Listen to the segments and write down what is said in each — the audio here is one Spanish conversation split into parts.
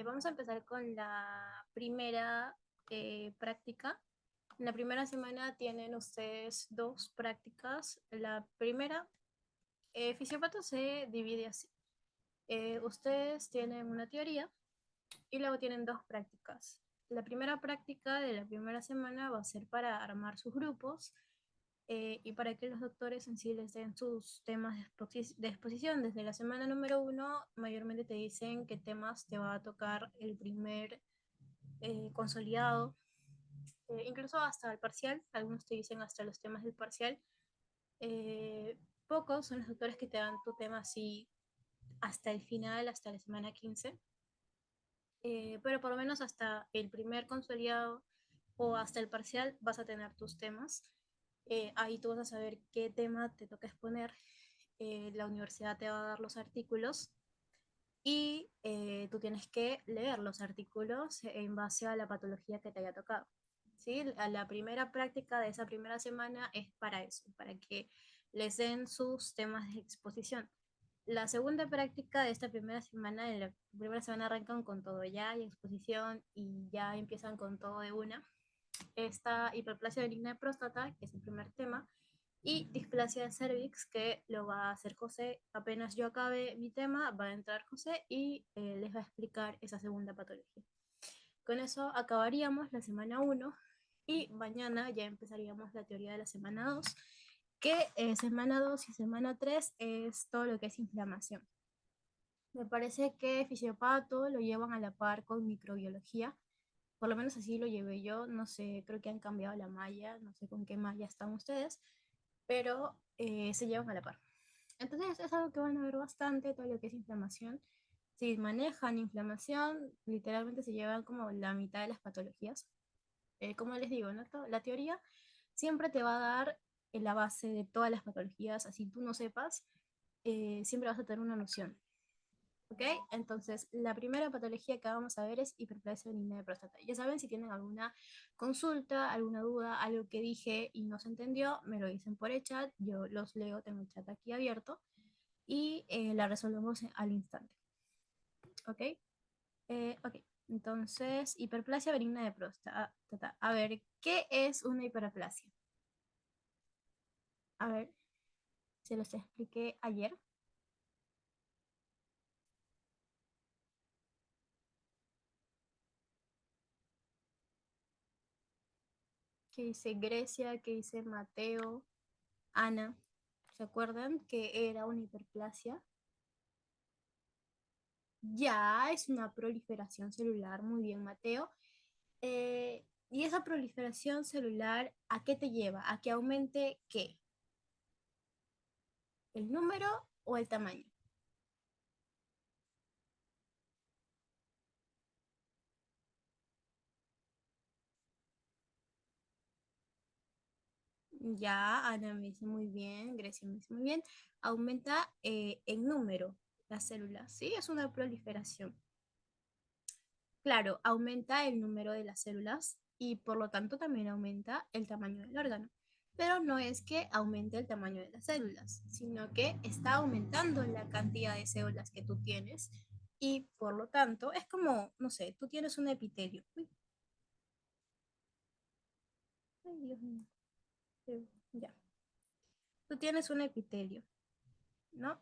Vamos a empezar con la primera práctica. En la primera semana tienen ustedes dos prácticas. La primera, Fisiopato se divide así. Ustedes tienen una teoría y luego tienen dos prácticas. La primera práctica de la primera semana va a ser para armar sus grupos y para que los doctores en sí les den sus temas de exposición. Desde la semana número uno, mayormente te dicen qué temas te va a tocar el primer consolidado, incluso hasta el parcial. Algunos te dicen hasta los temas del parcial. Eh, Pocos son los doctores que te dan tu tema así hasta el final, hasta la semana 15. Pero por lo menos hasta el primer consolidado o hasta el parcial vas a tener tus temas. Ahí tú vas a saber qué tema te toca exponer. La universidad te va a dar los artículos y tú tienes que leer los artículos en base a la patología que te haya tocado. ¿Sí? La primera práctica de esa primera semana es para eso, para que les den sus temas de exposición. La segunda práctica de esta primera semana, en la primera semana arrancan con todo ya y exposición y ya empiezan con todo de una. Esta hiperplasia benigna de próstata, que es el primer tema, y displasia de cervix, que lo va a hacer José. Apenas yo acabe mi tema, va a entrar José y les va a explicar esa segunda patología. Con eso acabaríamos la semana uno y mañana ya empezaríamos la teoría de la semana 2, que semana 2 y semana 3 es todo lo que es inflamación. Me parece que fisiopato lo llevan a la par con microbiología, por lo menos así lo llevé yo, no sé, creo que han cambiado la malla, no sé con qué malla están ustedes, pero se llevan a la par. Entonces es algo que van a ver bastante, todo lo que es inflamación. Si manejan inflamación, literalmente se llevan como la mitad de las patologías. Como les digo, ¿no? La teoría siempre te va a dar la base de todas las patologías, así tú no sepas, siempre vas a tener una noción. ¿Ok? Entonces, la primera patología que vamos a ver es hiperplasia benigna de próstata. Ya saben, si tienen alguna consulta, alguna duda, algo que dije y no se entendió, me lo dicen por el chat, yo los leo, tengo el chat aquí abierto y la resolvemos al instante. ¿Ok? Ok, entonces, hiperplasia benigna de próstata. A ver, ¿qué es una hiperplasia? A ver, se los expliqué ayer. ¿Qué dice Grecia? ¿Qué dice Mateo? Ana, ¿se acuerdan que era una hiperplasia? Ya es una proliferación celular, muy bien, Mateo. ¿Y esa proliferación celular a qué te lleva? ¿A que aumente qué? ¿El número o el tamaño? Ya, Ana me dice muy bien, Grecia me dice muy bien. Aumenta en número las células, ¿sí? Es una proliferación. Claro, aumenta el número de las células y por lo tanto también aumenta el tamaño del órgano. Pero no es que aumente el tamaño de las células, sino que está aumentando la cantidad de células que tú tienes y por lo tanto es como, no sé, tú tienes un epitelio. Uy, ay, Dios mío. Ya. Tú tienes un epitelio, ¿no?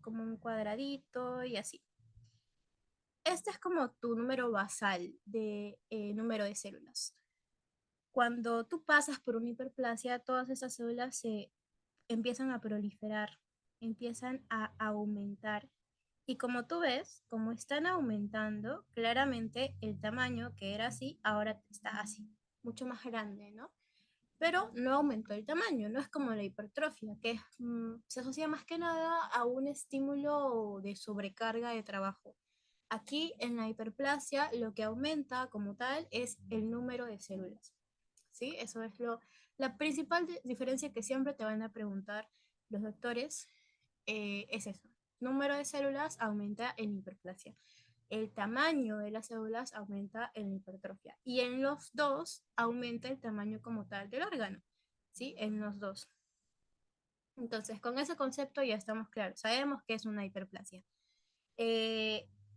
Como un cuadradito y así. Este es como tu número basal de número de células. Cuando tú pasas por una hiperplasia, todas esas células se empiezan a proliferar, empiezan a aumentar. Y como tú ves, como están aumentando, claramente el tamaño que era así, ahora está así, mucho más grande, ¿no? Pero no aumentó el tamaño, no es como la hipertrofia, que se asocia más que nada a un estímulo de sobrecarga de trabajo. Aquí en la hiperplasia lo que aumenta como tal es el número de células. ¿Sí? Eso es la principal diferencia que siempre te van a preguntar los doctores, es eso. Número de células aumenta en hiperplasia. El tamaño de las células aumenta en hipertrofia. Y en los dos aumenta el tamaño como tal del órgano. ¿Sí? En los dos. Entonces, con ese concepto ya estamos claros. Sabemos que es una hiperplasia.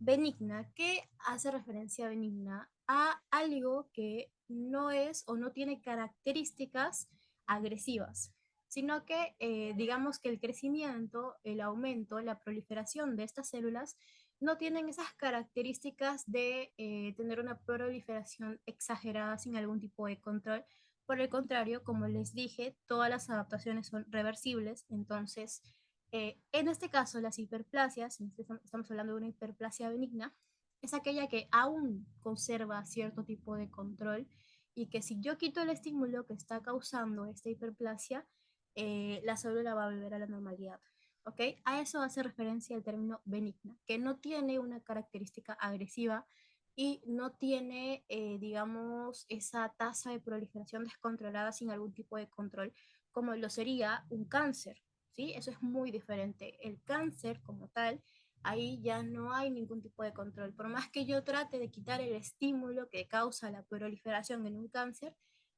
benigna. ¿Qué hace referencia a benigna? A algo que no es o no tiene características agresivas, sino que digamos que el crecimiento, el aumento, la proliferación de estas células no tienen esas características de tener una proliferación exagerada sin algún tipo de control. Por el contrario, como les dije, todas las adaptaciones son reversibles, entonces en este caso, las hiperplasias, estamos hablando de una hiperplasia benigna, es aquella que aún conserva cierto tipo de control y que si yo quito el estímulo que está causando esta hiperplasia, la célula va a volver a la normalidad. ¿Ok? A eso hace referencia el término benigna, que no tiene una característica agresiva y no tiene, digamos, esa tasa de proliferación descontrolada sin algún tipo de control, como lo sería un cáncer. ¿Sí? Eso es muy diferente. El cáncer como tal, ahí ya no hay ningún tipo de control. Por más que yo trate de quitar el estímulo que causa la proliferación en un cáncer,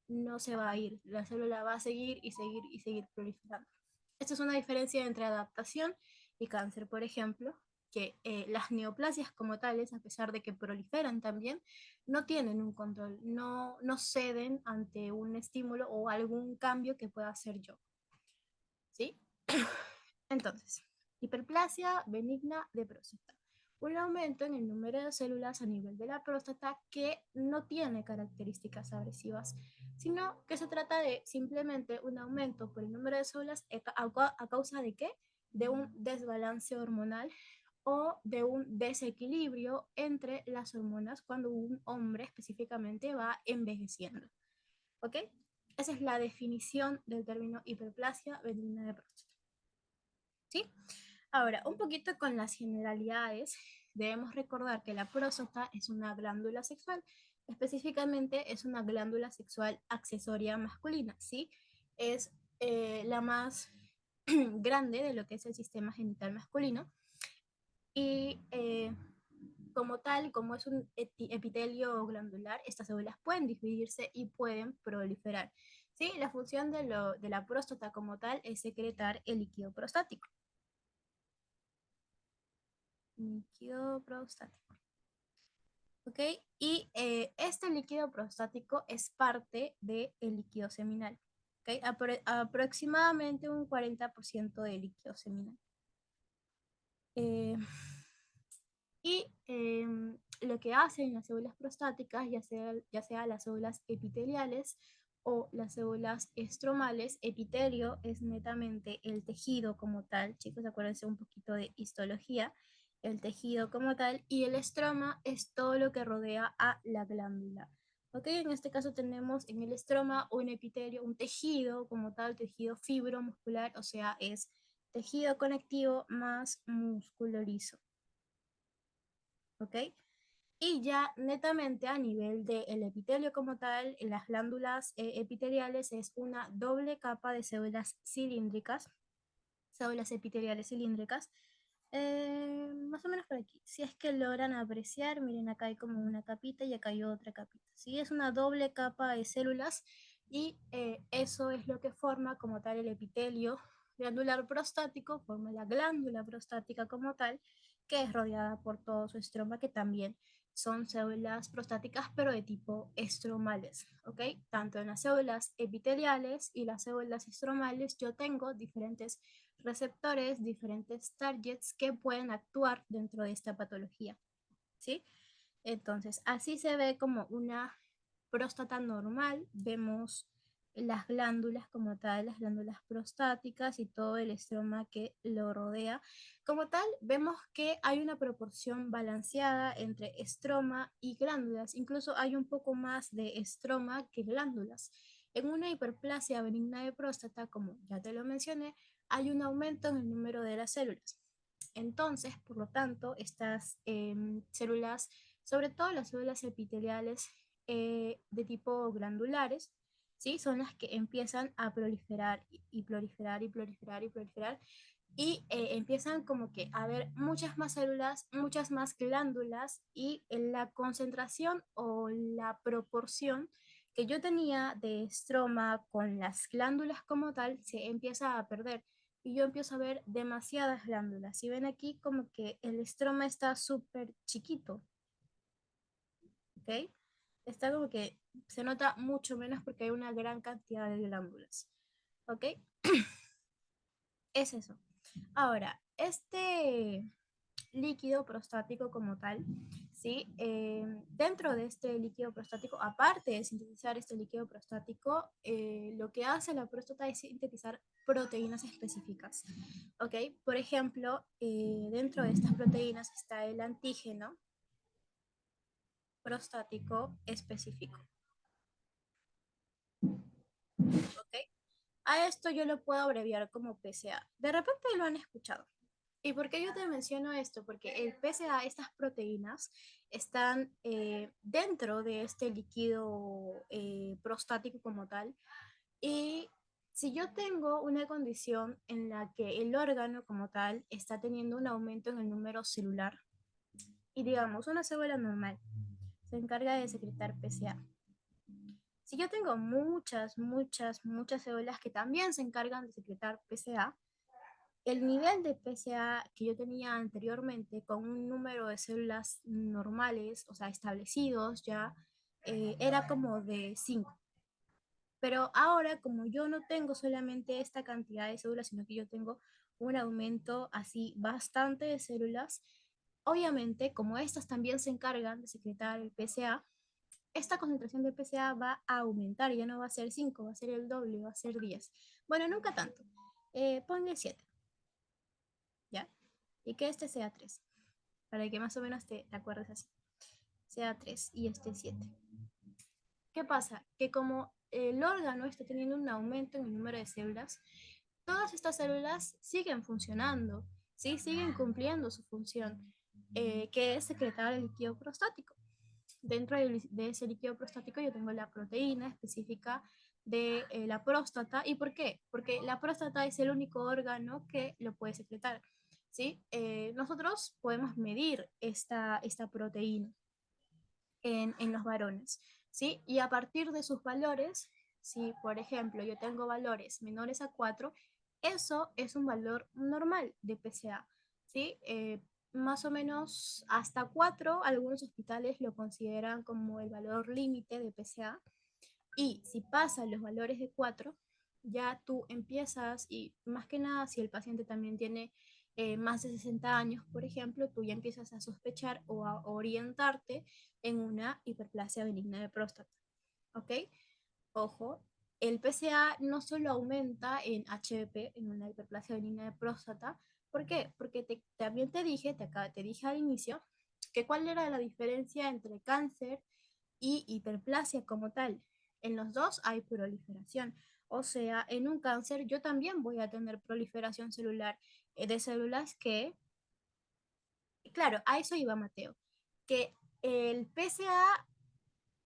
no se va a ir. La célula va a seguir y seguir y seguir proliferando. Esto es una diferencia entre adaptación y cáncer, por ejemplo, que las neoplasias como tales, a pesar de que proliferan también, no tienen un control, no ceden ante un estímulo o algún cambio que pueda hacer yo. ¿Sí? Entonces, hiperplasia benigna de próstata. Un aumento en el número de células a nivel de la próstata que no tiene características agresivas, sino que se trata de simplemente un aumento por el número de células a causa de qué? De un desbalance hormonal o de un desequilibrio entre las hormonas cuando un hombre específicamente va envejeciendo. ¿Ok? Esa es la definición del término hiperplasia benigna de próstata. ¿Sí? Ahora, un poquito con las generalidades, debemos recordar que la próstata es una glándula sexual, específicamente es una glándula sexual accesoria masculina, ¿sí? Es la más grande de lo que es el sistema genital masculino y como tal, como es un epitelio glandular, estas células pueden dividirse y pueden proliferar. ¿Sí? La función de la próstata como tal es secretar el líquido prostático. Líquido prostático. ¿Ok? Y este líquido prostático es parte del líquido seminal. ¿Ok? Aproximadamente un 40% del líquido seminal. Eh, y lo que hacen las células prostáticas, ya sea las células epiteliales o las células estromales, epitelio es netamente el tejido como tal, chicos, acuérdense un poquito de histología, el tejido como tal, y el estroma es todo lo que rodea a la glándula. Ok, en este caso tenemos en el estroma un epitelio, un tejido como tal, tejido fibromuscular, o sea, es tejido conectivo más músculo liso. ¿Ok? Y ya netamente a nivel del epitelio como tal, en las glándulas epiteliales es una doble capa de células epiteliales cilíndricas, más o menos por aquí. Si es que logran apreciar, miren acá hay como una capita y acá hay otra capita. ¿Sí? Es una doble capa de células y eso es lo que forma como tal el epitelio glandular prostático, forma la glándula prostática como tal, que es rodeada por todo su estroma, que también son células prostáticas, pero de tipo estromales, ¿ok? Tanto en las células epiteliales y las células estromales yo tengo diferentes receptores, diferentes targets que pueden actuar dentro de esta patología, ¿sí? Entonces, así se ve como una próstata normal, vemos las glándulas como tal, las glándulas prostáticas y todo el estroma que lo rodea. Como tal, vemos que hay una proporción balanceada entre estroma y glándulas, incluso hay un poco más de estroma que glándulas. En una hiperplasia benigna de próstata, como ya te lo mencioné, hay un aumento en el número de las células. Entonces, por lo tanto, estas células, sobre todo las células epiteliales de tipo glandulares, ¿sí? Son las que empiezan a proliferar y proliferar y proliferar y proliferar y empiezan como que a haber muchas más células, muchas más glándulas y la concentración o la proporción que yo tenía de estroma con las glándulas como tal se empieza a perder. y yo empiezo a ver demasiadas glándulas. Si ven aquí, como que el estroma está súper chiquito, ¿ok? Está como que se nota mucho menos porque hay una gran cantidad de glándulas, ¿ok? Es eso. Ahora, este líquido prostático como tal, ¿sí? Dentro de este líquido prostático, aparte de sintetizar este líquido prostático, lo que hace la próstata es sintetizar proteínas específicas, ¿ok? Por ejemplo, dentro de estas proteínas está el antígeno prostático específico, ¿ok? A esto yo lo puedo abreviar como PSA. De repente lo han escuchado. ¿Y por qué yo te menciono esto? Porque el PSA, estas proteínas, están dentro de este líquido prostático como tal. Y si yo tengo una condición en la que el órgano como tal está teniendo un aumento en el número celular, y digamos, una célula normal se encarga de secretar PSA. Si yo tengo muchas células que también se encargan de secretar PSA, el nivel de PSA que yo tenía anteriormente con un número de células normales, o sea, establecidos ya, era como de 5. Pero ahora, como yo no tengo solamente esta cantidad de células, sino que yo tengo un aumento así bastante de células, obviamente, como estas también se encargan de secretar el PSA, esta concentración de PSA va a aumentar, ya no va a ser 5, va a ser el doble, va a ser 10. Bueno, nunca tanto. Ponle 7, ¿ya? Y que este sea 3 para que más o menos te acuerdes así. Sea 3 y este 7. ¿Qué pasa? Que como el órgano está teniendo un aumento en el número de células, todas estas células siguen funcionando, ¿sí? Siguen cumpliendo su función, que es secretar el líquido prostático. Dentro de ese líquido prostático yo tengo la proteína específica de la próstata. ¿Y por qué? Porque la próstata es el único órgano que lo puede secretar, ¿sí? Nosotros podemos medir esta proteína en los varones, ¿sí? Y a partir de sus valores, si por ejemplo yo tengo valores menores a 4, eso es un valor normal de PSA, ¿sí? Más o menos hasta 4, algunos hospitales lo consideran como el valor límite de PSA. Y si pasan los valores de 4, ya tú empiezas, y más que nada si el paciente también tiene más de 60 años, por ejemplo, tú ya empiezas a sospechar o a orientarte en una hiperplasia benigna de próstata. ¿Ok? Ojo, el PSA no solo aumenta en HBP, en una hiperplasia benigna de próstata. ¿Por qué? Porque también te dije al inicio, que cuál era la diferencia entre cáncer y hiperplasia como tal. En los dos hay proliferación. O sea, en un cáncer yo también voy a tener proliferación celular de células que, claro, a eso iba Mateo, que el PSA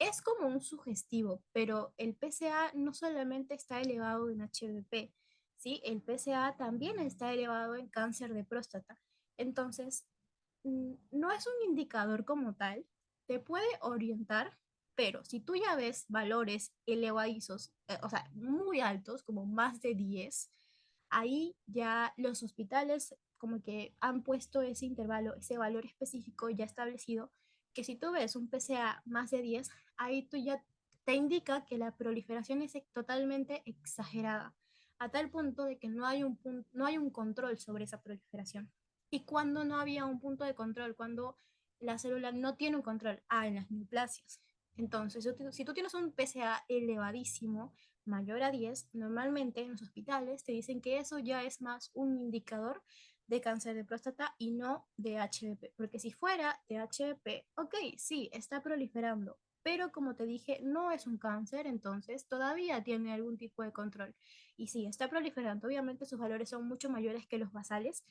es como un sugestivo, pero el PSA no solamente está elevado en HBP, ¿sí? El PSA también está elevado en cáncer de próstata. Entonces, no es un indicador como tal, te puede orientar, pero si tú ya ves valores elevadizos, o sea, muy altos, como más de 10, ahí ya los hospitales como que han puesto ese intervalo, ese valor específico ya establecido, que si tú ves un PSA más de 10, ahí tú ya te indica que la proliferación es totalmente exagerada, a tal punto de que no hay un control sobre esa proliferación. ¿Y cuando no había un punto de control? Cuando la célula no tiene un control. En las neoplasias. Entonces, si tú tienes un PSA elevadísimo, mayor a 10, normalmente en los hospitales te dicen que eso ya es más un indicador de cáncer de próstata y no de HBP. Porque si fuera de HBP, ok, sí, está proliferando, pero como te dije, no es un cáncer, entonces todavía tiene algún tipo de control. Y sí, está proliferando, obviamente sus valores son mucho mayores que los basales,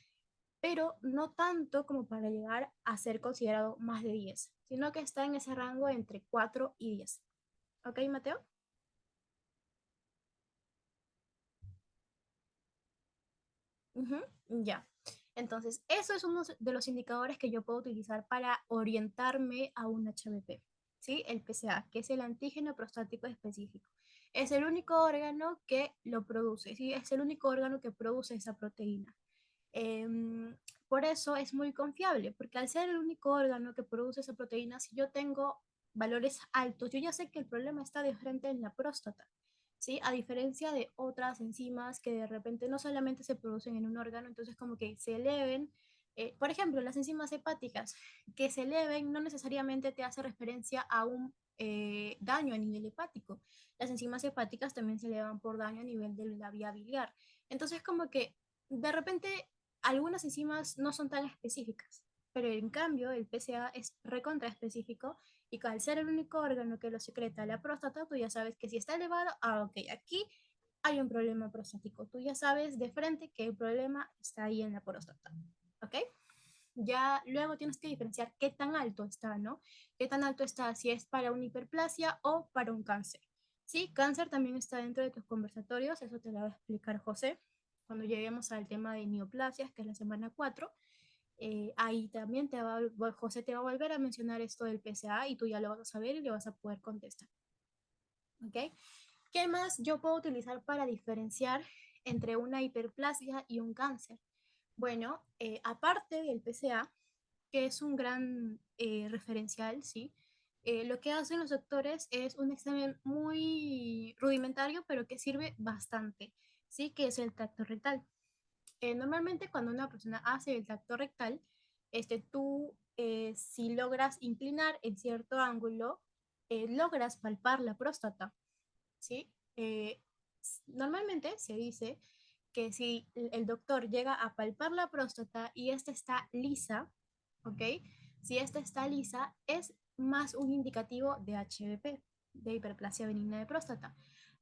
pero no tanto como para llegar a ser considerado más de 10, sino que está en ese rango entre 4 y 10. ¿Ok, Mateo? Ujú, ya. Entonces, eso es uno de los indicadores que yo puedo utilizar para orientarme a un HBP, ¿sí? El PSA, que es el antígeno prostático específico. Es el único órgano que lo produce, ¿sí? Es el único órgano que produce esa proteína. Em, por eso es muy confiable, porque al ser el único órgano que produce esa proteína, si yo tengo valores altos, yo ya sé que el problema está de frente en la próstata, ¿sí? A diferencia de otras enzimas que de repente no solamente se producen en un órgano, entonces como que se eleven, por ejemplo, las enzimas hepáticas, que se eleven no necesariamente te hace referencia a un daño a nivel hepático. Las enzimas hepáticas también se elevan por daño a nivel de la vía biliar. Entonces como que de repente algunas enzimas no son tan específicas, pero en cambio el PSA es recontra específico y al ser el único órgano que lo secreta la próstata, tú ya sabes que si está elevado, ok, aquí hay un problema prostático. Tú ya sabes de frente que el problema está ahí en la próstata, ¿ok? Ya luego tienes que diferenciar qué tan alto está, ¿no? Qué tan alto está, si es para una hiperplasia o para un cáncer. Sí, cáncer también está dentro de tus conversatorios, eso te lo va a explicar José cuando lleguemos al tema de neoplasias, que es la semana 4. Ahí también José te va a volver a mencionar esto del PSA y tú ya lo vas a saber y le vas a poder contestar. ¿Ok? ¿Qué más yo puedo utilizar para diferenciar entre una hiperplasia y un cáncer? Bueno, aparte del PSA, que es un gran referencial, ¿sí? Lo que hacen los doctores es un examen muy rudimentario, pero que sirve bastante, ¿sí? Que es el tracto rectal. Normalmente cuando una persona hace el tracto rectal, tú si logras inclinar en cierto ángulo, logras palpar la próstata, ¿sí? Normalmente se dice que si el doctor llega a palpar la próstata y esta está lisa, ¿ok? Si esta está lisa, es más un indicativo de HBP, de hiperplasia benigna de próstata.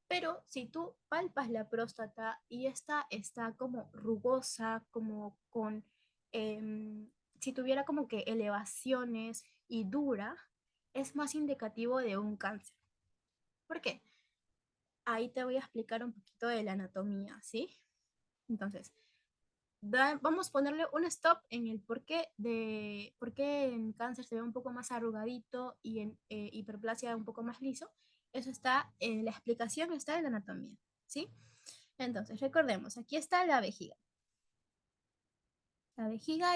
Pero si tú palpas la próstata y esta está como rugosa, como con, si tuviera como que elevaciones y dura, es más indicativo de un cáncer. ¿Por qué? Ahí te voy a explicar un poquito de la anatomía, ¿sí? Entonces, vamos a ponerle un stop en el por qué en cáncer se ve un poco más arrugadito y en hiperplasia un poco más liso. Eso está, la explicación está en la anatomía, ¿sí? Entonces, recordemos, aquí está la vejiga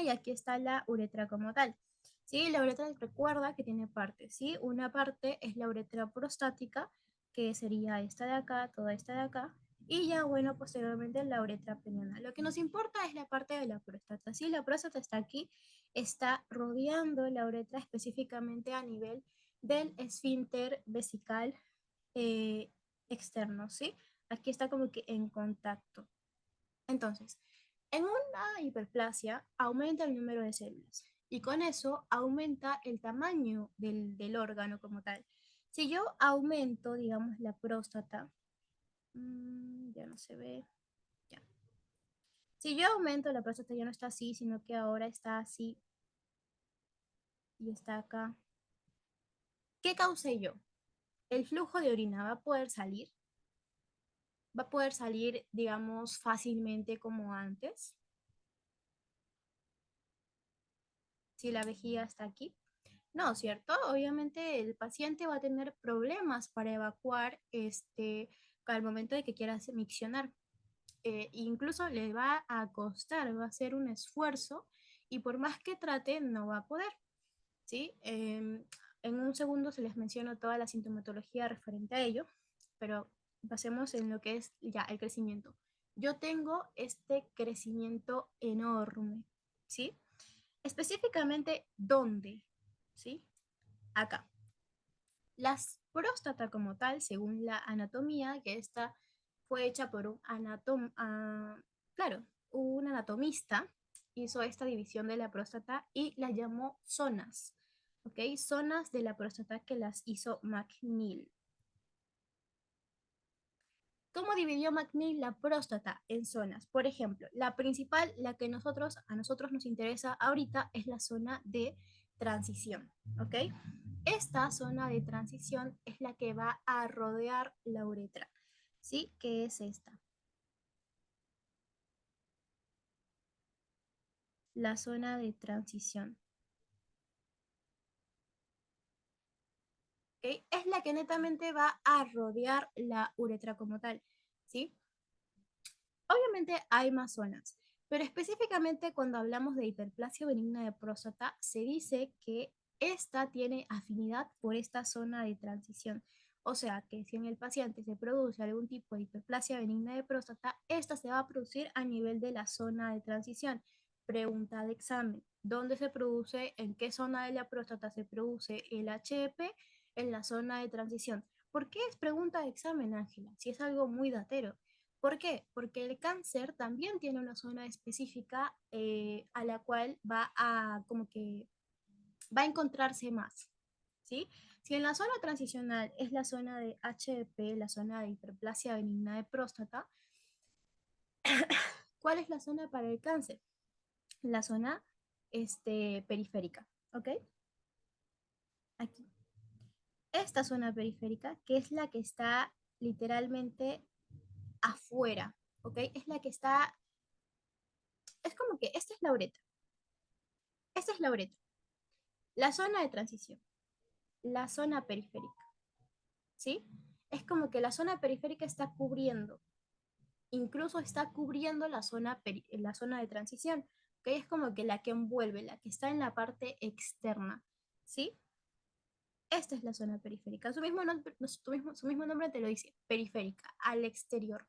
y aquí está la uretra como tal. ¿Sí? La uretra recuerda que tiene partes, ¿sí? Una parte es la uretra prostática, que sería esta de acá, toda esta de acá, y ya, bueno, posteriormente la uretra peniana. Lo que nos importa es la parte de la próstata, ¿sí? La próstata está aquí, está rodeando la uretra específicamente a nivel del esfínter vesical eh, externo, ¿sí? Aquí está como que en contacto. Entonces, en una hiperplasia aumenta el número de células y con eso aumenta el tamaño del órgano como tal. Si yo aumento, digamos, la próstata, ya no se ve, ya. Si yo aumento la próstata ya no está así, sino que ahora está así y está acá. ¿Qué causé yo? El flujo de orina va a poder salir, digamos, fácilmente como antes, si la vejiga está aquí. No, ¿cierto? Obviamente el paciente va a tener problemas para evacuar al momento de que quiera miccionar. Incluso le va a costar, va a ser un esfuerzo y por más que trate, no va a poder, ¿sí? En un segundo se les menciono toda la sintomatología referente a ello, pero pasemos en lo que es ya el crecimiento. Yo tengo este crecimiento enorme, ¿sí? Específicamente, ¿dónde? ¿Sí? Acá. La próstata como tal, según la anatomía, que esta fue hecha por claro, un anatomista, hizo esta división de la próstata y la llamó zonas, ¿ok? Zonas de la próstata que las hizo McNeil. ¿Cómo dividió McNeil la próstata en zonas? Por ejemplo, la principal, la que a nosotros nos interesa ahorita, es la zona de transición, ¿ok? Esta zona de transición es la que va a rodear la uretra, ¿sí? ¿Qué es esta? La zona de transición. ¿Ok? Es la que netamente va a rodear la uretra como tal, ¿sí? Obviamente hay más zonas, pero específicamente cuando hablamos de hiperplasia benigna de próstata, se dice que esta tiene afinidad por esta zona de transición. O sea, que si en el paciente se produce algún tipo de hiperplasia benigna de próstata, esta se va a producir a nivel de la zona de transición. Pregunta de examen: ¿dónde se produce? ¿En qué zona de la próstata se produce el HEP? En la zona de transición. ¿Por qué es pregunta de examen, Ángela? Si es algo muy datero. ¿Por qué? Porque el cáncer también tiene una zona específica a la cual va a como que va a encontrarse más, ¿sí? Si en la zona transicional es la zona de HEP, la zona de hiperplasia benigna de próstata, ¿cuál es la zona para el cáncer? La zona periférica, ¿ok? Aquí. Esta zona periférica, que es la que está literalmente afuera, ¿ok? Es la que está, es como que esta es la uretra, esta es la uretra. La zona de transición, la zona periférica, ¿sí? Es como que la zona periférica está cubriendo, incluso está cubriendo la zona de transición, que es como que la que envuelve, la que está en la parte externa, ¿sí? Esta es la zona periférica. Su mismo nombre te lo dice, periférica, al exterior,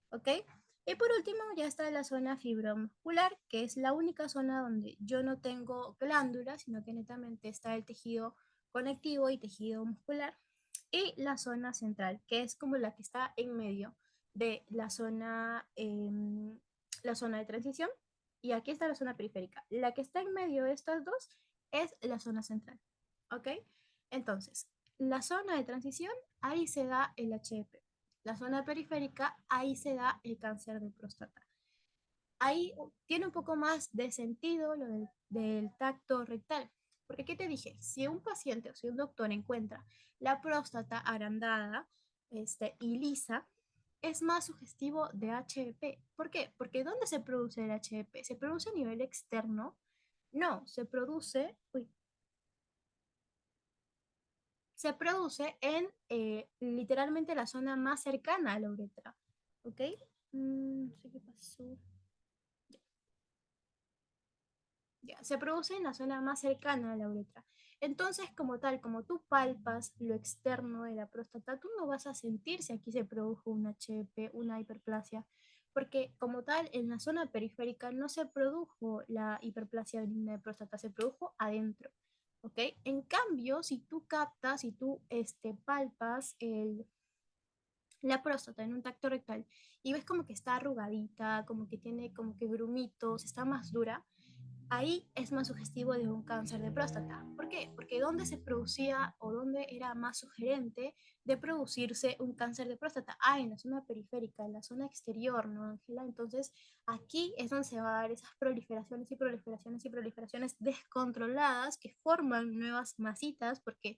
¿ok? Y por último ya está la zona fibromuscular, que es la única zona donde yo no tengo glándulas, sino que netamente está el tejido conectivo y tejido muscular. Y la zona central, que es como la que está en medio de la zona de transición. Y aquí está la zona periférica. La que está en medio de estas dos es la zona central, ¿ok? Entonces, la zona de transición, ahí se da el HEP. La zona periférica, ahí se da el cáncer de próstata. Ahí tiene un poco más de sentido lo del tacto rectal. Porque, ¿qué te dije? Si un paciente o si un doctor encuentra la próstata agrandada y lisa, es más sugestivo de HEP. ¿Por qué? Porque ¿dónde se produce el HEP? ¿Se produce a nivel externo? No, se produce en literalmente la zona más cercana a la uretra. ¿Ok? No sé qué pasó. Ya, se produce en la zona más cercana a la uretra. Entonces, como tal, como tú palpas lo externo de la próstata, tú no vas a sentir si aquí se produjo una HEP, una hiperplasia, porque como tal, en la zona periférica no se produjo la hiperplasia benigna de próstata, se produjo adentro. ¿Ok? En cambio, si tú captas, si tú palpas la próstata en un tacto rectal y ves como que está arrugadita, como que tiene como que grumitos, está más dura, ahí es más sugestivo de un cáncer de próstata. ¿Por qué? Porque donde se producía o donde era más sugerente de producirse un cáncer de próstata. Ah, en la zona periférica, en la zona exterior, ¿no, Ángela? Entonces, aquí es donde se va a dar esas proliferaciones y proliferaciones y proliferaciones descontroladas que forman nuevas masitas, porque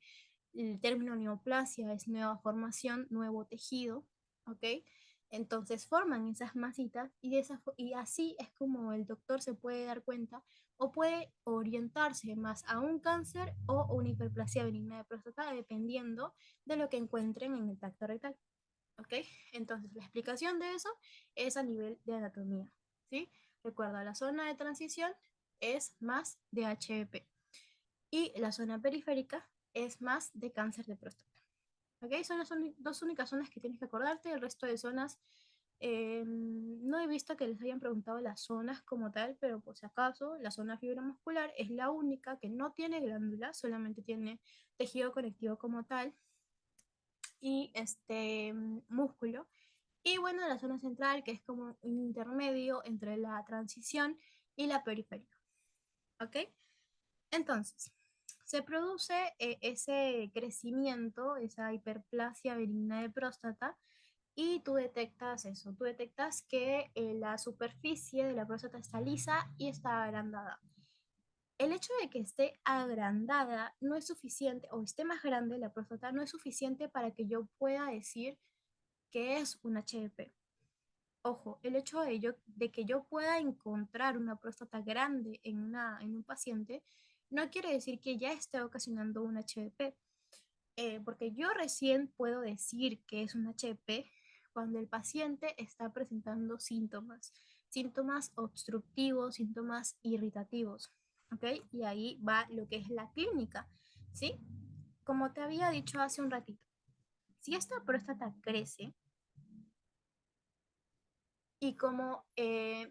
el término neoplasia es nueva formación, nuevo tejido, ¿ok? Entonces forman esas masitas y así es como el doctor se puede dar cuenta o puede orientarse más a un cáncer o una hiperplasia benigna de próstata dependiendo de lo que encuentren en el tracto rectal. ¿Ok? Entonces la explicación de eso es a nivel de anatomía. ¿Sí? Recuerda, la zona de transición es más de HEP y la zona periférica es más de cáncer de próstata. ¿Ok? Son las dos únicas zonas que tienes que acordarte. El resto de zonas, no he visto que les hayan preguntado las zonas como tal, pero por si acaso, la zona fibromuscular es la única que no tiene glándulas, solamente tiene tejido conectivo como tal y músculo. Y bueno, la zona central, que es como un intermedio entre la transición y la periférica. ¿Ok? Entonces, se produce ese crecimiento, esa hiperplasia benigna de próstata, y tú detectas eso, tú detectas que la superficie de la próstata está lisa y está agrandada. El hecho de que esté agrandada no es suficiente, o esté más grande la próstata, no es suficiente para que yo pueda decir que es un HEP. Ojo, el hecho de que yo pueda encontrar una próstata grande en un paciente no quiere decir que ya esté ocasionando un HDP. porque yo recién puedo decir que es un HP cuando el paciente está presentando síntomas, síntomas obstructivos, síntomas irritativos, ¿ok? Y ahí va lo que es la clínica, ¿sí? Como te había dicho hace un ratito, si esta próstata crece y como,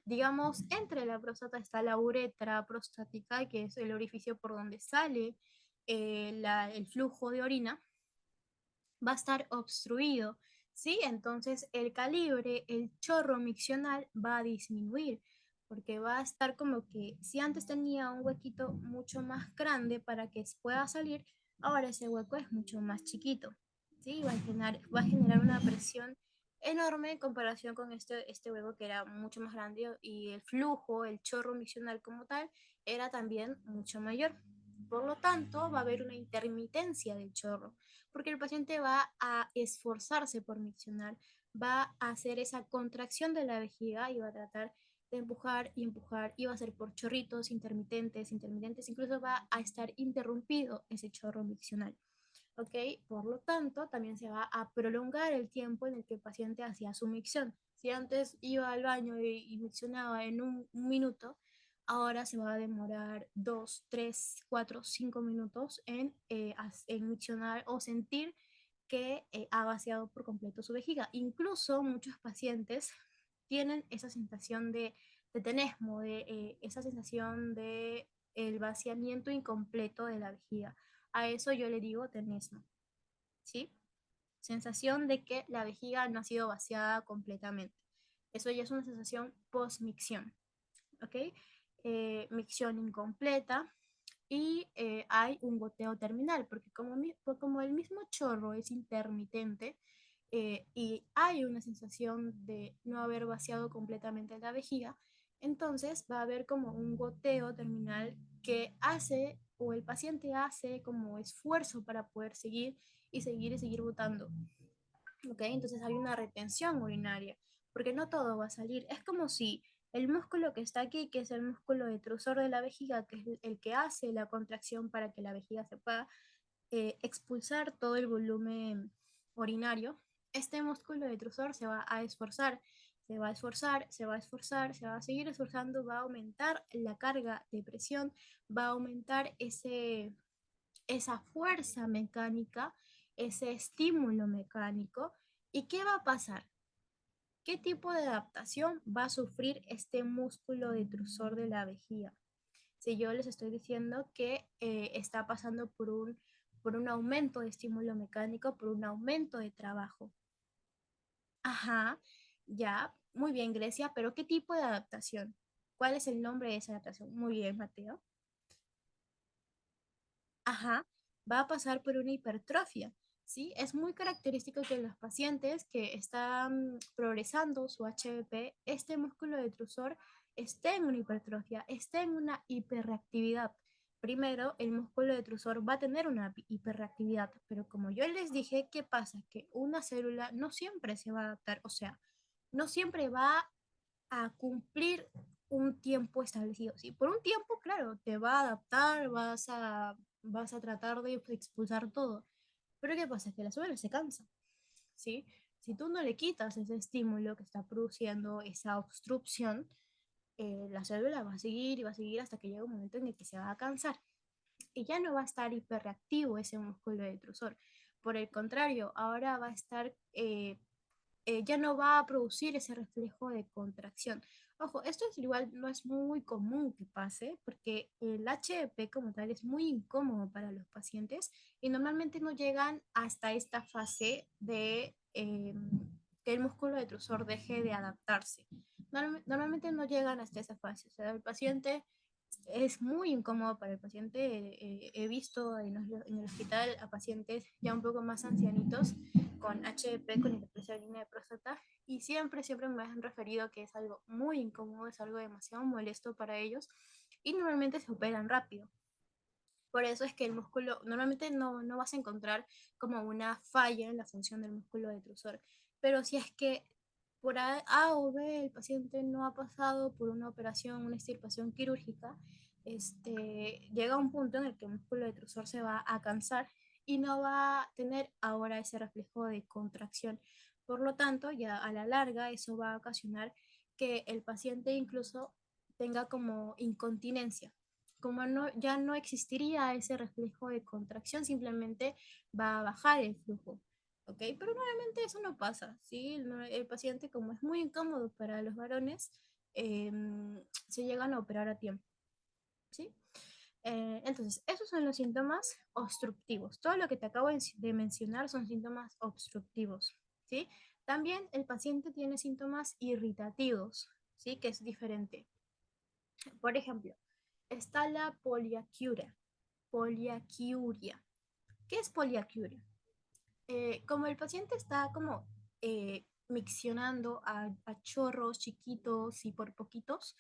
digamos, entre la próstata está la uretra prostática, que es el orificio por donde sale el flujo de orina, va a estar obstruido, ¿sí? Entonces el calibre, el chorro miccional va a disminuir, porque va a estar como que si antes tenía un huequito mucho más grande para que pueda salir, ahora ese hueco es mucho más chiquito, ¿sí? Va a generar una presión enorme en comparación con este hueco que era mucho más grande y el flujo, el chorro miccional como tal, era también mucho mayor. Por lo tanto, va a haber una intermitencia del chorro porque el paciente va a esforzarse por miccionar, va a hacer esa contracción de la vejiga y va a tratar de empujar y empujar y va a ser por chorritos intermitentes, intermitentes, incluso va a estar interrumpido ese chorro miccional. ¿Ok? Por lo tanto, también se va a prolongar el tiempo en el que el paciente hacía su micción. Si antes iba al baño y miccionaba en un minuto, ahora se va a demorar 2, 3, 4, 5 minutos en miccionar o sentir que ha vaciado por completo su vejiga. Incluso muchos pacientes tienen esa sensación de tenesmo, esa sensación de el vaciamiento incompleto de la vejiga. A eso yo le digo tenesmo, ¿sí? Sensación de que la vejiga no ha sido vaciada completamente. Eso ya es una sensación post-micción, ¿ok? Micción incompleta y hay un goteo terminal, porque como el mismo chorro es intermitente y hay una sensación de no haber vaciado completamente la vejiga, entonces va a haber como un goteo terminal que hace o el paciente hace como esfuerzo para poder seguir y seguir y seguir botando. ¿Ok? Entonces hay una retención urinaria, porque no todo va a salir. Es como si el músculo que está aquí, que es el músculo detrusor de la vejiga, que es el que hace la contracción para que la vejiga se pueda expulsar todo el volumen urinario, este músculo detrusor se va a esforzar, se va a esforzar, se va a esforzar, se va a seguir esforzando, va a aumentar la carga de presión, va a aumentar esa fuerza mecánica, ese estímulo mecánico. ¿Y qué va a pasar? ¿Qué tipo de adaptación va a sufrir este músculo detrusor de la vejiga? Si yo les estoy diciendo que está pasando por un aumento de estímulo mecánico, por un aumento de trabajo. Ajá, ya, muy bien, Grecia, pero ¿qué tipo de adaptación? ¿Cuál es el nombre de esa adaptación? Muy bien, Mateo. Ajá, va a pasar por una hipertrofia, ¿sí? Es muy característico que en los pacientes que están progresando su HBP, este músculo detrusor esté en una hipertrofia, esté en una hiperreactividad. Primero, el músculo detrusor va a tener una hiperreactividad, pero como yo les dije, ¿qué pasa? Que una célula no siempre se va a adaptar, o sea, no siempre va a cumplir un tiempo establecido. ¿Sí? Por un tiempo, claro, te va a adaptar, vas a tratar de expulsar todo. Pero ¿qué pasa? Es que la célula se cansa, ¿sí? Si tú no le quitas ese estímulo que está produciendo esa obstrucción, la célula va a seguir y va a seguir hasta que llega un momento en el que se va a cansar y ya no va a estar hiperreactivo ese músculo detrusor. Por el contrario, ahora va a estar ya no va a producir ese reflejo de contracción. Ojo, esto es igual, no es muy común que pase porque el HEP como tal es muy incómodo para los pacientes y normalmente no llegan hasta esta fase de que el músculo detrusor deje de adaptarse. Normalmente no llegan hasta esa fase, o sea, el paciente es muy incómodo para el paciente. He visto en el hospital a pacientes ya un poco más ancianitos con HDP, con hiperplasia benigna de próstata, y siempre me han referido que es algo muy incómodo, es algo demasiado molesto para ellos, y normalmente se operan rápido. Por eso es que el músculo, normalmente no vas a encontrar como una falla en la función del músculo detrusor, pero si es que por A o B el paciente no ha pasado por una operación, una extirpación quirúrgica, llega un punto en el que el músculo detrusor se va a cansar y no va a tener ahora ese reflejo de contracción. Por lo tanto, ya a la larga eso va a ocasionar que el paciente incluso tenga como incontinencia. Como no, ya no existiría ese reflejo de contracción, simplemente va a bajar el flujo. ¿Ok? Pero normalmente eso no pasa, ¿sí? El paciente, como es muy incómodo para los varones, se llegan a operar a tiempo, ¿sí? Entonces, esos son los síntomas obstructivos. Todo lo que te acabo de mencionar son síntomas obstructivos, ¿sí? También el paciente tiene síntomas irritativos, ¿sí? Que es diferente. Por ejemplo, está la poliaquiuria. Poliaquiuria. ¿Qué es poliaquiuria? Como el paciente está como miccionando a chorros chiquitos y por poquitos,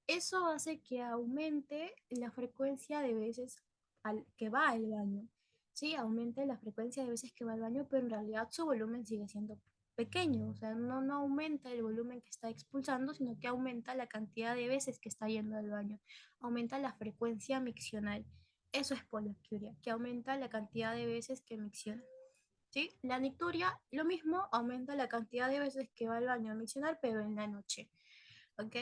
eso hace que aumente la frecuencia de veces que va al baño. Sí, aumente la frecuencia de veces que va al baño, pero en realidad su volumen sigue siendo pequeño. O sea, no aumenta el volumen que está expulsando, sino que aumenta la cantidad de veces que está yendo al baño. Aumenta la frecuencia miccional. Eso es poliaquiuria, que aumenta la cantidad de veces que micciona. ¿Sí? La nicturia, lo mismo, aumenta la cantidad de veces que va al baño a miccionar, pero en la noche. ¿Ok?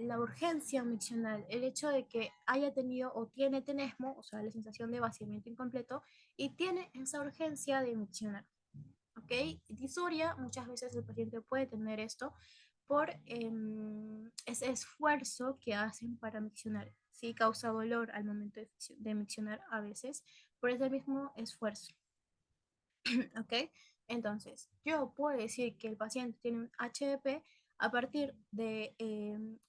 La urgencia miccional, el hecho de que haya tenido o tiene tenesmo, o sea, la sensación de vaciamiento incompleto, y tiene esa urgencia de miccionar. ¿Ok? Disuria, muchas veces el paciente puede tener esto por ese esfuerzo que hacen para miccionar. Sí, causa dolor al momento de miccionar a veces por ese mismo esfuerzo. ¿Ok? Entonces, yo puedo decir que el paciente tiene un HDP a partir de,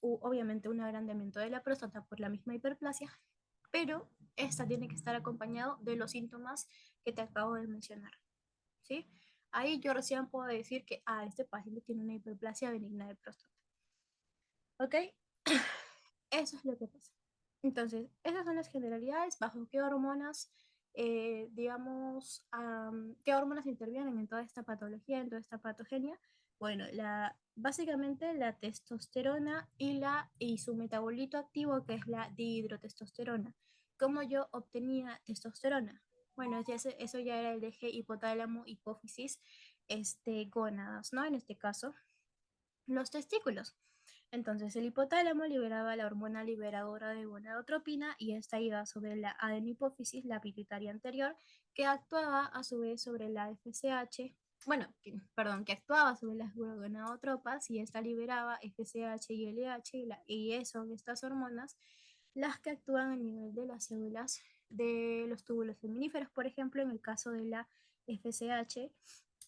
obviamente, un agrandamiento de la próstata por la misma hiperplasia, pero esta tiene que estar acompañado de los síntomas que te acabo de mencionar, ¿sí? Ahí yo recién puedo decir que, este paciente tiene una hiperplasia benigna de próstata, ¿ok? Eso es lo que pasa. Entonces, esas son las generalidades, bajo qué hormonas, digamos, qué hormonas intervienen en toda esta patología, en toda esta patogenia. Bueno, básicamente la testosterona y su metabolito activo, que es la dihidrotestosterona. ¿Cómo yo obtenía testosterona? Bueno, eso ya era el eje hipotálamo, hipófisis, gónadas, ¿no? En este caso, los testículos. Entonces, el hipotálamo liberaba la hormona liberadora de gonadotropina y esta iba sobre la adenipófisis, la pituitaria anterior, que actuaba a su vez sobre la FSH, bueno, perdón, que actuaba sobre las gonadotropas y esta liberaba FSH y LH y son estas hormonas las que actúan a nivel de las células de los túbulos feminíferos, por ejemplo, en el caso de la FSH,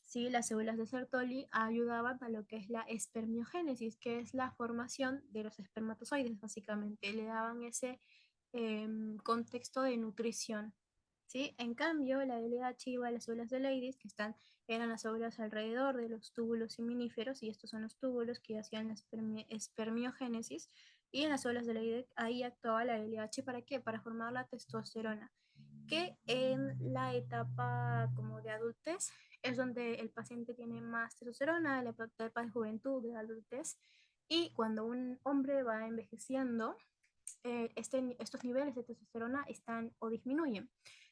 ¿sí? Las células de Sertoli ayudaban a lo que es la espermiogénesis, que es la formación de los espermatozoides, básicamente. Le daban ese contexto de nutrición. ¿Sí? En cambio, la LH iba a las células de Leydig, eran las células alrededor de los túbulos seminíferos, y estos son los túbulos que hacían la espermiogénesis. Y en las células de Leydig, ahí actuaba la LH, ¿para qué? Para formar la testosterona, que en la etapa como de adultez es donde el paciente tiene más testosterona, en la etapa de juventud, de adultez, y cuando un hombre va envejeciendo, estos niveles de testosterona están o disminuyen.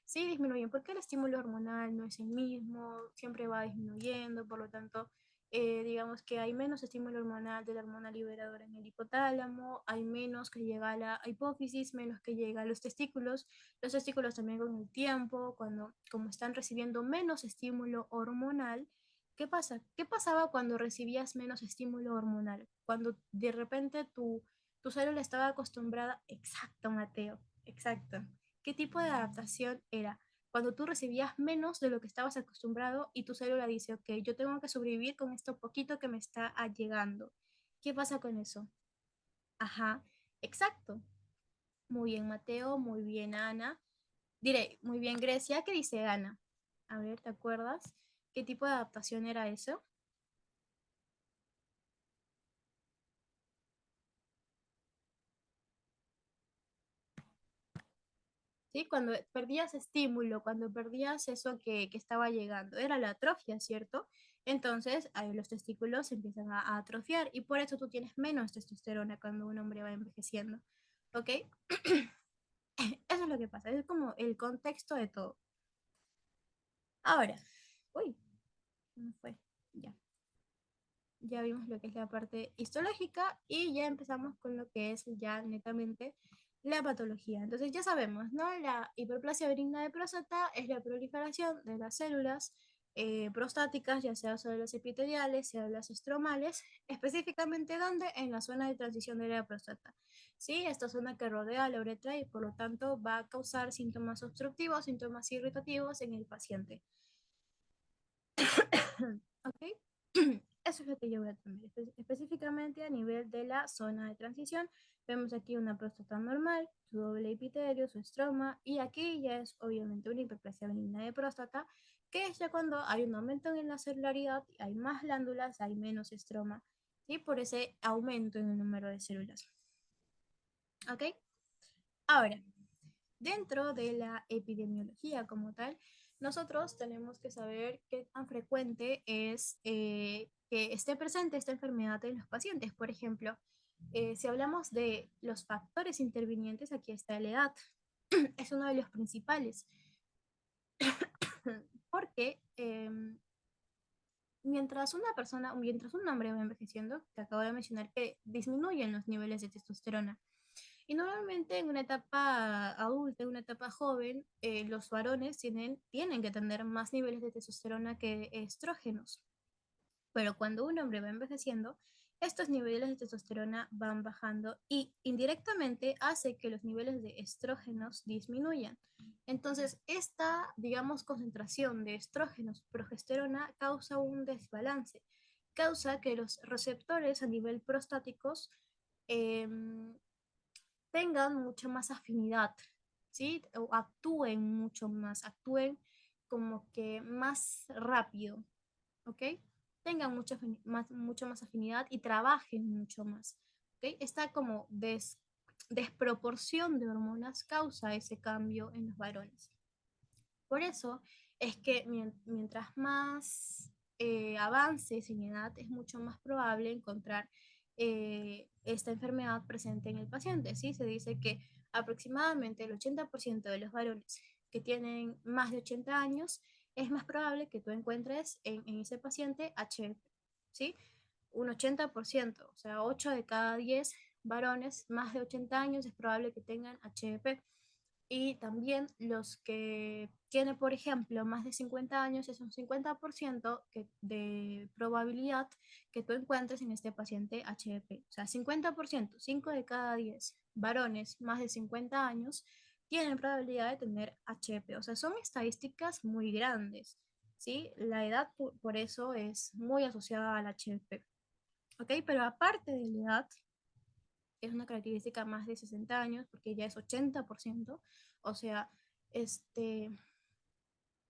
Sí, disminuyen porque el estímulo hormonal no es el mismo, siempre va disminuyendo, por lo tanto, digamos que hay menos estímulo hormonal de la hormona liberadora en el hipotálamo, hay menos que llega a la hipófisis, menos que llega a los testículos también con el tiempo, como están recibiendo menos estímulo hormonal. ¿Qué pasa? ¿Qué pasaba cuando recibías menos estímulo hormonal? Cuando de repente tu célula estaba acostumbrada, exacto, Mateo, exacto. ¿Qué tipo de adaptación era? Cuando tú recibías menos de lo que estabas acostumbrado y tu célula dice, ok, yo tengo que sobrevivir con esto poquito que me está llegando. ¿Qué pasa con eso? Ajá, exacto. Muy bien, Mateo, muy bien, Ana. Diré, muy bien, Grecia, ¿qué dice Ana? A ver, ¿te acuerdas? ¿Qué tipo de adaptación era eso? ¿Sí? Cuando perdías estímulo, cuando perdías eso que estaba llegando, era la atrofia, ¿cierto? Entonces, ahí los testículos empiezan a atrofiar y por eso tú tienes menos testosterona cuando un hombre va envejeciendo, ¿ok? Eso es lo que pasa, es como el contexto de todo. Ahora, uy, ¿cómo fue? Ya. Ya vimos lo que es la parte histológica y ya empezamos con lo que es ya netamente la patología. Entonces ya sabemos, ¿no? La hiperplasia benigna de próstata es la proliferación de las células prostáticas, ya sea células epiteliales, células estromales, específicamente ¿dónde? En la zona de transición de la próstata. ¿Sí? Esta zona que rodea la uretra y por lo tanto va a causar síntomas obstructivos, síntomas irritativos en el paciente. ¿Ok? Eso es lo que yo voy a tener. Específicamente a nivel de la zona de transición, vemos aquí una próstata normal, su doble epitelio, su estroma, y aquí ya es obviamente una hiperplasia benigna de próstata, que es ya cuando hay un aumento en la celularidad, hay más glándulas, hay menos estroma, ¿sí? Por ese aumento en el número de células. ¿Ok? Ahora, dentro de la epidemiología como tal, nosotros tenemos que saber qué tan frecuente es que esté presente esta enfermedad en los pacientes. Por ejemplo, si hablamos de los factores intervinientes, aquí está la edad. Es uno de los principales, porque mientras una persona, mientras un hombre va envejeciendo, te acabo de mencionar que disminuyen los niveles de testosterona. Y normalmente en una etapa adulta, en una etapa joven, los varones tienen que tener más niveles de testosterona que estrógenos. Pero cuando un hombre va envejeciendo, estos niveles de testosterona van bajando y indirectamente hace que los niveles de estrógenos disminuyan. Entonces, esta, digamos, concentración de estrógenos, progesterona, causa un desbalance, causa que los receptores a nivel prostáticos eh, tengan mucha más afinidad, ¿sí? O actúen mucho más, actúen como que más rápido, ¿ok? Tengan mucha más afinidad y trabajen mucho más, ¿ok? Esta como desproporción de hormonas causa ese cambio en los varones. Por eso es que mientras más avances en edad, es mucho más probable encontrar esta enfermedad presente en el paciente. ¿Sí? Se dice que aproximadamente el 80% de los varones que tienen más de 80 años es más probable que tú encuentres en ese paciente HF. ¿Sí? Un 80%, o sea, 8 de cada 10 varones más de 80 años es probable que tengan HF. Y también los que tienen, por ejemplo, más de 50 años, es un 50% de probabilidad que tú encuentres en este paciente HEP. O sea, 50%, 5 de cada 10 varones más de 50 años tienen probabilidad de tener HEP. O sea, son estadísticas muy grandes, ¿sí? La edad por eso es muy asociada al HEP. ¿Ok? Pero aparte de la edad, es una característica más de 60 años, porque ya es 80%, o sea, este,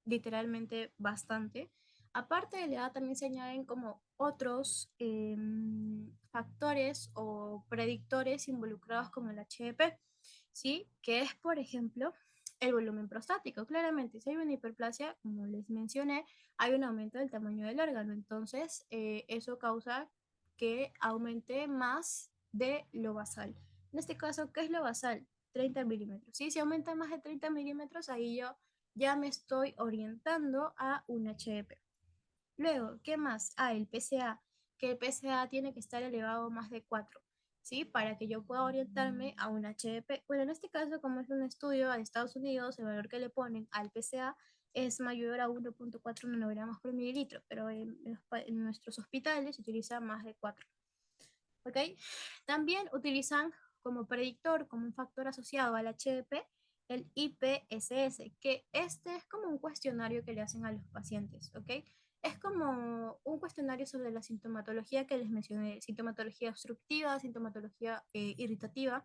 literalmente bastante. Aparte de la edad, también se añaden como otros factores o predictores involucrados con el HDP, ¿sí? Que es, por ejemplo, el volumen prostático. Claramente, si hay una hiperplasia, como les mencioné, hay un aumento del tamaño del órgano. Entonces, eso causa que aumente más de lo basal. En este caso, ¿qué es lo basal? 30 milímetros. ¿Sí? Si aumenta más de 30 milímetros, ahí yo ya me estoy orientando a un HDP. Luego, ¿qué más? El PSA, que el PSA tiene que estar elevado más de 4, ¿sí? Para que yo pueda orientarme a un HDP. Bueno, en este caso, como es un estudio de Estados Unidos, el valor que le ponen al PSA es mayor a 1.4 nanogramos por mililitro, pero en nuestros hospitales se utiliza más de 4. ¿Ok? También utilizan como predictor, como un factor asociado al HDP, el IPSS, que este es como un cuestionario que le hacen a los pacientes, ¿ok? Es como un cuestionario sobre la sintomatología que les mencioné, sintomatología obstructiva, sintomatología irritativa.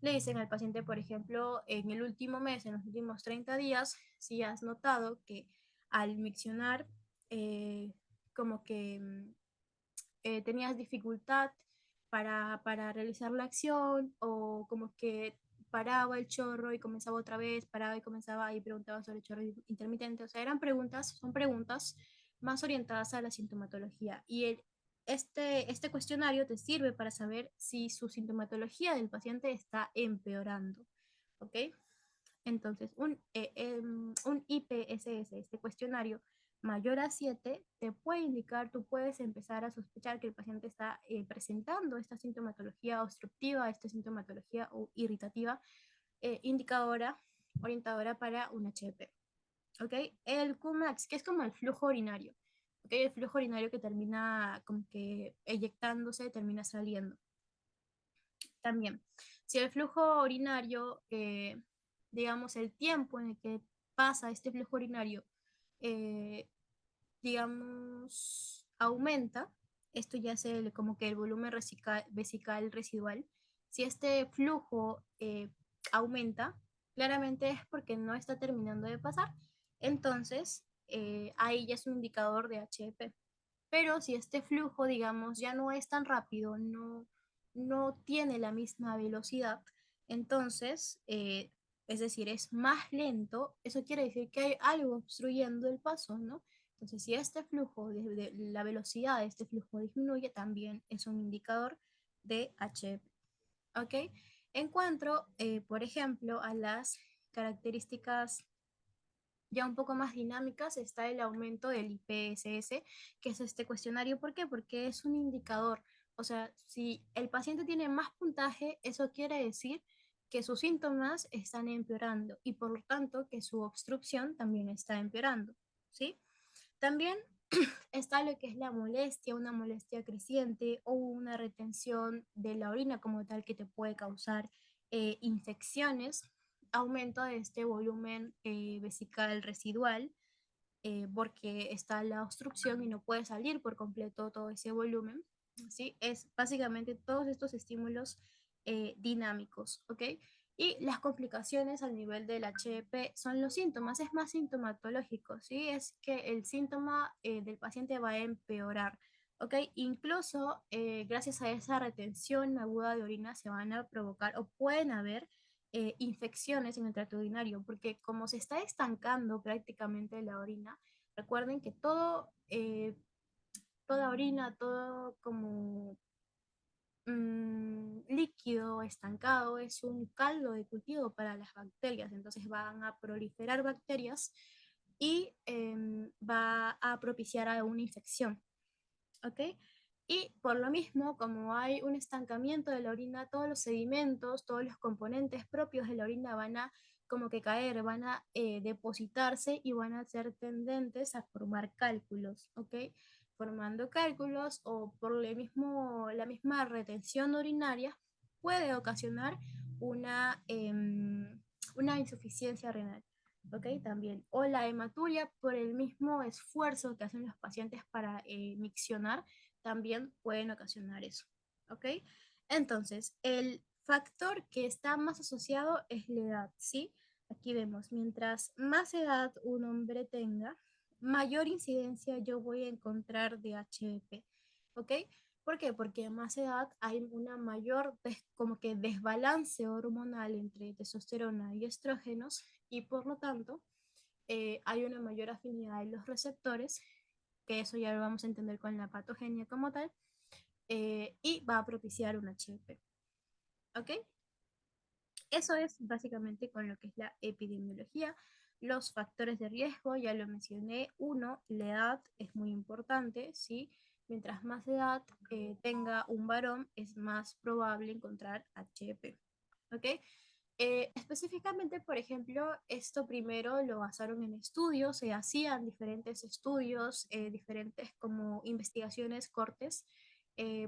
Le dicen al paciente, por ejemplo, en el último mes, en los últimos 30 días, si has notado que al miccionar, como que tenías dificultad para realizar la acción o como que paraba el chorro y comenzaba otra vez, paraba y comenzaba y preguntaba sobre el chorro intermitente. O sea, son preguntas más orientadas a la sintomatología. Y este cuestionario te sirve para saber si su sintomatología del paciente está empeorando. ¿Ok? Entonces, un IPSS, este cuestionario mayor a 7, te puede indicar, tú puedes empezar a sospechar que el paciente está presentando esta sintomatología obstructiva, esta sintomatología irritativa, indicadora, orientadora para un HEP. ¿Ok? El Qmax, que es como el flujo urinario. ¿Ok? El flujo urinario que termina como que eyectándose, termina saliendo. También, si el flujo urinario, digamos, el tiempo en el que pasa este flujo urinario, eh, digamos, aumenta, esto ya es como que el volumen vesical residual. Si este flujo aumenta, claramente es porque no está terminando de pasar. Entonces, ahí ya es un indicador de HEP. Pero si este flujo, digamos, ya no es tan rápido, no tiene la misma velocidad, entonces, es decir, es más lento, eso quiere decir que hay algo obstruyendo el paso, ¿no? Entonces, si este flujo, la velocidad de este flujo disminuye, también es un indicador de HF. ¿Ok? En cuanto, por ejemplo, a las características ya un poco más dinámicas, está el aumento del IPSS, que es este cuestionario. ¿Por qué? Porque es un indicador. O sea, si el paciente tiene más puntaje, eso quiere decir que sus síntomas están empeorando y por lo tanto que su obstrucción también está empeorando, ¿sí? También está lo que es la molestia, una molestia creciente o una retención de la orina como tal que te puede causar infecciones, aumento de este volumen vesical residual, porque está la obstrucción y no puede salir por completo todo ese volumen, ¿sí? Es básicamente todos estos estímulos dinámicos, ¿ok? Y las complicaciones al nivel del HEP son los síntomas, es más sintomatológico, ¿sí? Es que el síntoma del paciente va a empeorar, ¿ok? Incluso gracias a esa retención aguda de orina se van a provocar o pueden haber infecciones en el tracto urinario, porque como se está estancando prácticamente la orina, recuerden que toda orina, todo como líquido estancado es un caldo de cultivo para las bacterias, entonces van a proliferar bacterias y va a propiciar a una infección, ¿ok? Y por lo mismo, como hay un estancamiento de la orina, todos los sedimentos, todos los componentes propios de la orina van a como que caer, van a depositarse y van a ser tendentes a formar cálculos, ¿ok? Formando cálculos o por la misma retención urinaria puede ocasionar una insuficiencia renal. ¿Ok? También. O la hematuria por el mismo esfuerzo que hacen los pacientes para miccionar, también pueden ocasionar eso. ¿Ok? Entonces, el factor que está más asociado es la edad, ¿sí? Aquí vemos, mientras más edad un hombre tenga, mayor incidencia yo voy a encontrar de HEP. ¿Ok? ¿Por qué? Porque a más edad hay una mayor como que desbalance hormonal entre testosterona y estrógenos y por lo tanto hay una mayor afinidad en los receptores, que eso ya lo vamos a entender con la patogenia como tal, y va a propiciar un HEP. ¿Ok? Eso es básicamente con lo que es la epidemiología. Los factores de riesgo, ya lo mencioné. Uno, la edad es muy importante, ¿sí? Mientras más edad tenga un varón, es más probable encontrar HEP. ¿Ok? Específicamente, por ejemplo, esto primero lo basaron en estudios, se hacían diferentes estudios, diferentes como investigaciones, cortes.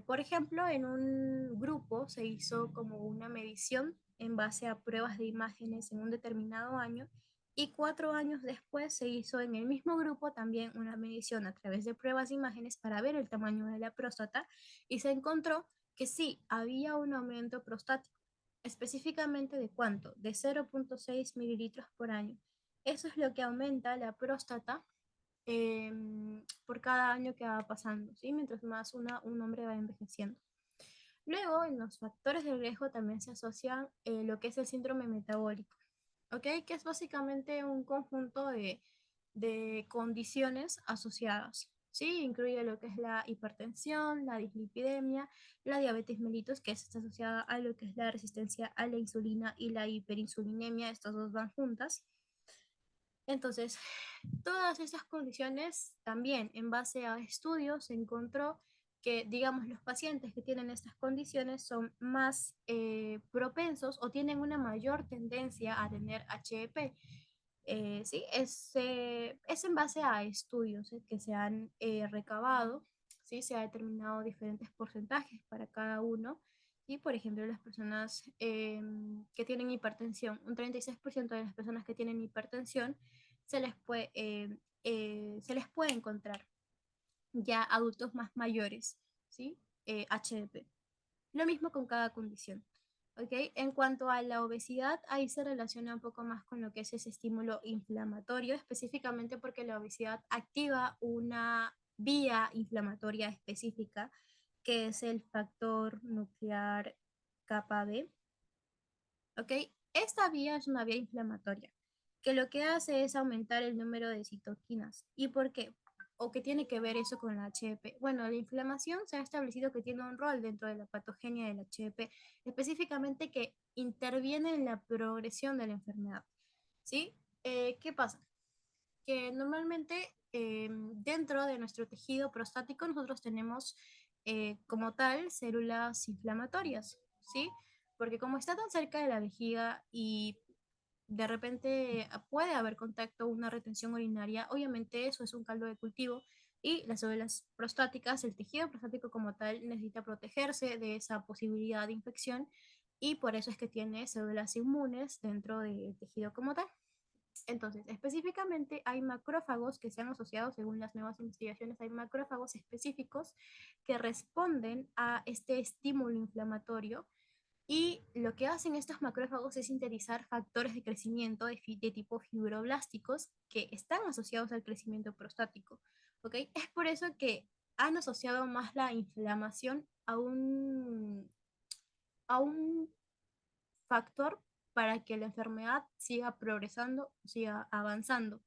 Por ejemplo, en un grupo se hizo como una medición en base a pruebas de imágenes en un determinado año y 4 años después se hizo en el mismo grupo también una medición a través de pruebas de imágenes para ver el tamaño de la próstata y se encontró que sí, había un aumento prostático. ¿Específicamente de cuánto? De 0,6 mililitros por año. Eso es lo que aumenta la próstata por cada año que va pasando, ¿sí? Mientras más un hombre va envejeciendo. Luego, en los factores de riesgo también se asocian lo que es el síndrome metabólico, ¿ok? Que es básicamente un conjunto de condiciones asociadas. ¿sí? Incluye lo que es la hipertensión, la dislipidemia, la diabetes mellitus, que está asociada a lo que es la resistencia a la insulina y la hiperinsulinemia, estas dos van juntas. Entonces, todas estas condiciones también en base a estudios se encontró que, digamos, los pacientes que tienen estas condiciones son más propensos o tienen una mayor tendencia a tener HEP. Sí, es en base a estudios que se han recabado, ¿sí? Se ha determinado diferentes porcentajes para cada uno. Y, por ejemplo, las personas que tienen hipertensión, un 36% de las personas que tienen hipertensión se les puede encontrar ya adultos más mayores, ¿sí? HDP. Lo mismo con cada condición. ¿Ok? En cuanto a la obesidad, ahí se relaciona un poco más con lo que es ese estímulo inflamatorio, específicamente porque la obesidad activa una vía inflamatoria específica, que es el factor nuclear kappa B. ¿Ok? Esta vía es una vía inflamatoria, que lo que hace es aumentar el número de citoquinas. ¿Y por qué? ¿O qué tiene que ver eso con la HEP? Bueno, la inflamación se ha establecido que tiene un rol dentro de la patogenia del HEP, específicamente que interviene en la progresión de la enfermedad. ¿Sí? ¿Qué pasa? Que normalmente dentro de nuestro tejido prostático nosotros tenemos como tal células inflamatorias, ¿sí? Porque como está tan cerca de la vejiga y de repente puede haber contacto, una retención urinaria, obviamente eso es un caldo de cultivo y las células prostáticas, el tejido prostático como tal, necesita protegerse de esa posibilidad de infección y por eso es que tiene células inmunes dentro del tejido como tal. Entonces, específicamente hay macrófagos que se han asociado, según las nuevas investigaciones, hay macrófagos específicos que responden a este estímulo inflamatorio y lo que hacen estos macrófagos es sintetizar factores de crecimiento de tipo fibroblásticos que están asociados al crecimiento prostático. ¿Ok? Es por eso que han asociado más la inflamación a un factor para que la enfermedad siga progresando, siga avanzando.